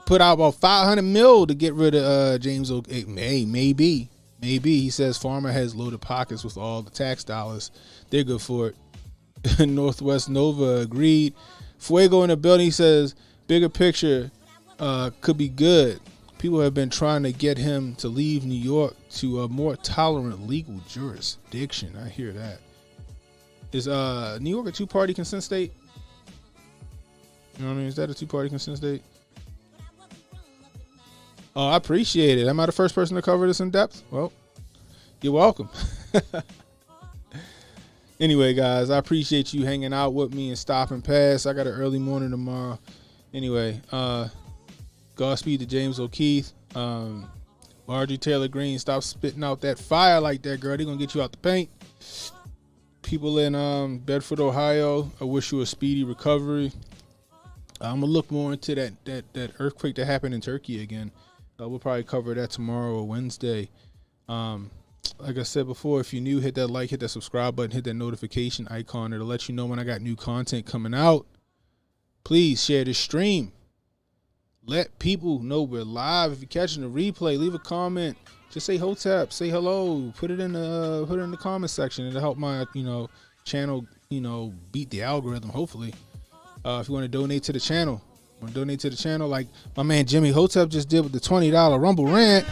put out about $500 million to get rid of James O'Keefe. Maybe. He says Farmer has loaded pockets with all the tax dollars. They're good for it. Northwest Nova agreed. Fuego in the building, he says bigger picture could be good. People have been trying to get him to leave New York to a more tolerant legal jurisdiction. I hear that. Is New York a two-party consent state? You know what I mean? Is that a two-party consent state? Oh, I appreciate it. Am I the first person to cover this in depth? Well, you're welcome. Anyway, guys, I appreciate you hanging out with me and stopping past. I got an early morning tomorrow. Anyway, Godspeed to James O'Keefe. Marjorie Taylor Greene, stop spitting out that fire like that, girl. They're going to get you out the paint. People in Bedford, Ohio, I wish you a speedy recovery. I'm going to look more into that earthquake that happened in Turkey again. We'll probably cover that tomorrow or Wednesday. Like I said before, if you're new, hit that like, hit that subscribe button, hit that notification icon. It'll let you know when I got new content coming out. Please share the stream. Let people know we're live. If you're catching the replay, leave a comment. Just say Hotep, say hello. Put it in the comment section. It'll help my channel beat the algorithm. Hopefully, if you want to donate to the channel, like my man Jimmy Hotep just did with the $20 Rumble Rant.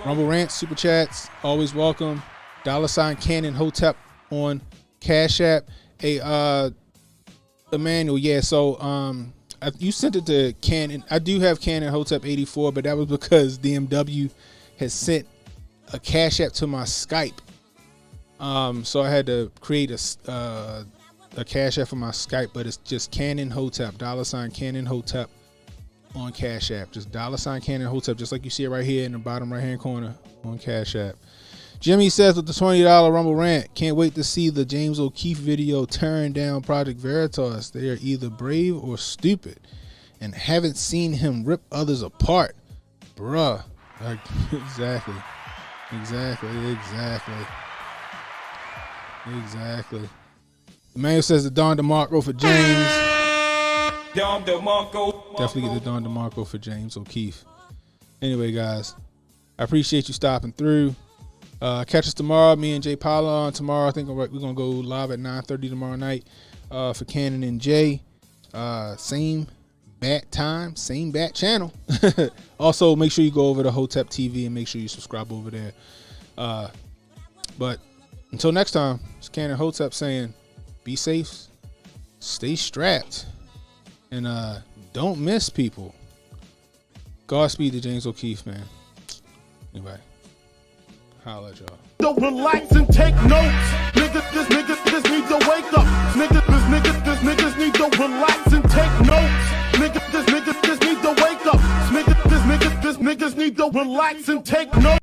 Rumble Rant, Super Chats, always welcome. $ Cannon Hotep on Cash App. Hey, Emmanuel, yeah, so you sent it to Cannon. I do have Cannon Hotep 84, but that was because DMW has sent a Cash App to my Skype. So I had to create a Cash App for my Skype, but it's just Cannon Hotep, $ Cannon Hotep on Cash App. Just $ Cannon Hotep, just like you see it right here in the bottom right hand corner on Cash App. Jimmy says with the $20 Rumble Rant, can't wait to see the James O'Keefe video tearing down Project Veritas. They are either brave or stupid and haven't seen him rip others apart. Bruh. Exactly. Emmanuel says the Don DeMarco for James. Definitely get the Don DeMarco for James O'Keefe. Anyway, guys, I appreciate you stopping through. Catch us tomorrow. Me and Jay Paula on tomorrow. I think we're going to go live at 9:30 tomorrow night for Cannon and Jay. Same bat time, same bat channel. Also, make sure you go over to Hotep TV and make sure you subscribe over there. But until next time, it's Cannon Hotep saying, be safe, stay strapped, And don't miss people. Godspeed to James O'Keefe, man. Anyway, holla at y'all. Don't relax and take notes. Niggas need to wake up. Niggas need to relax and take notes. Niggas need to wake up. Niggas need to relax and take notes.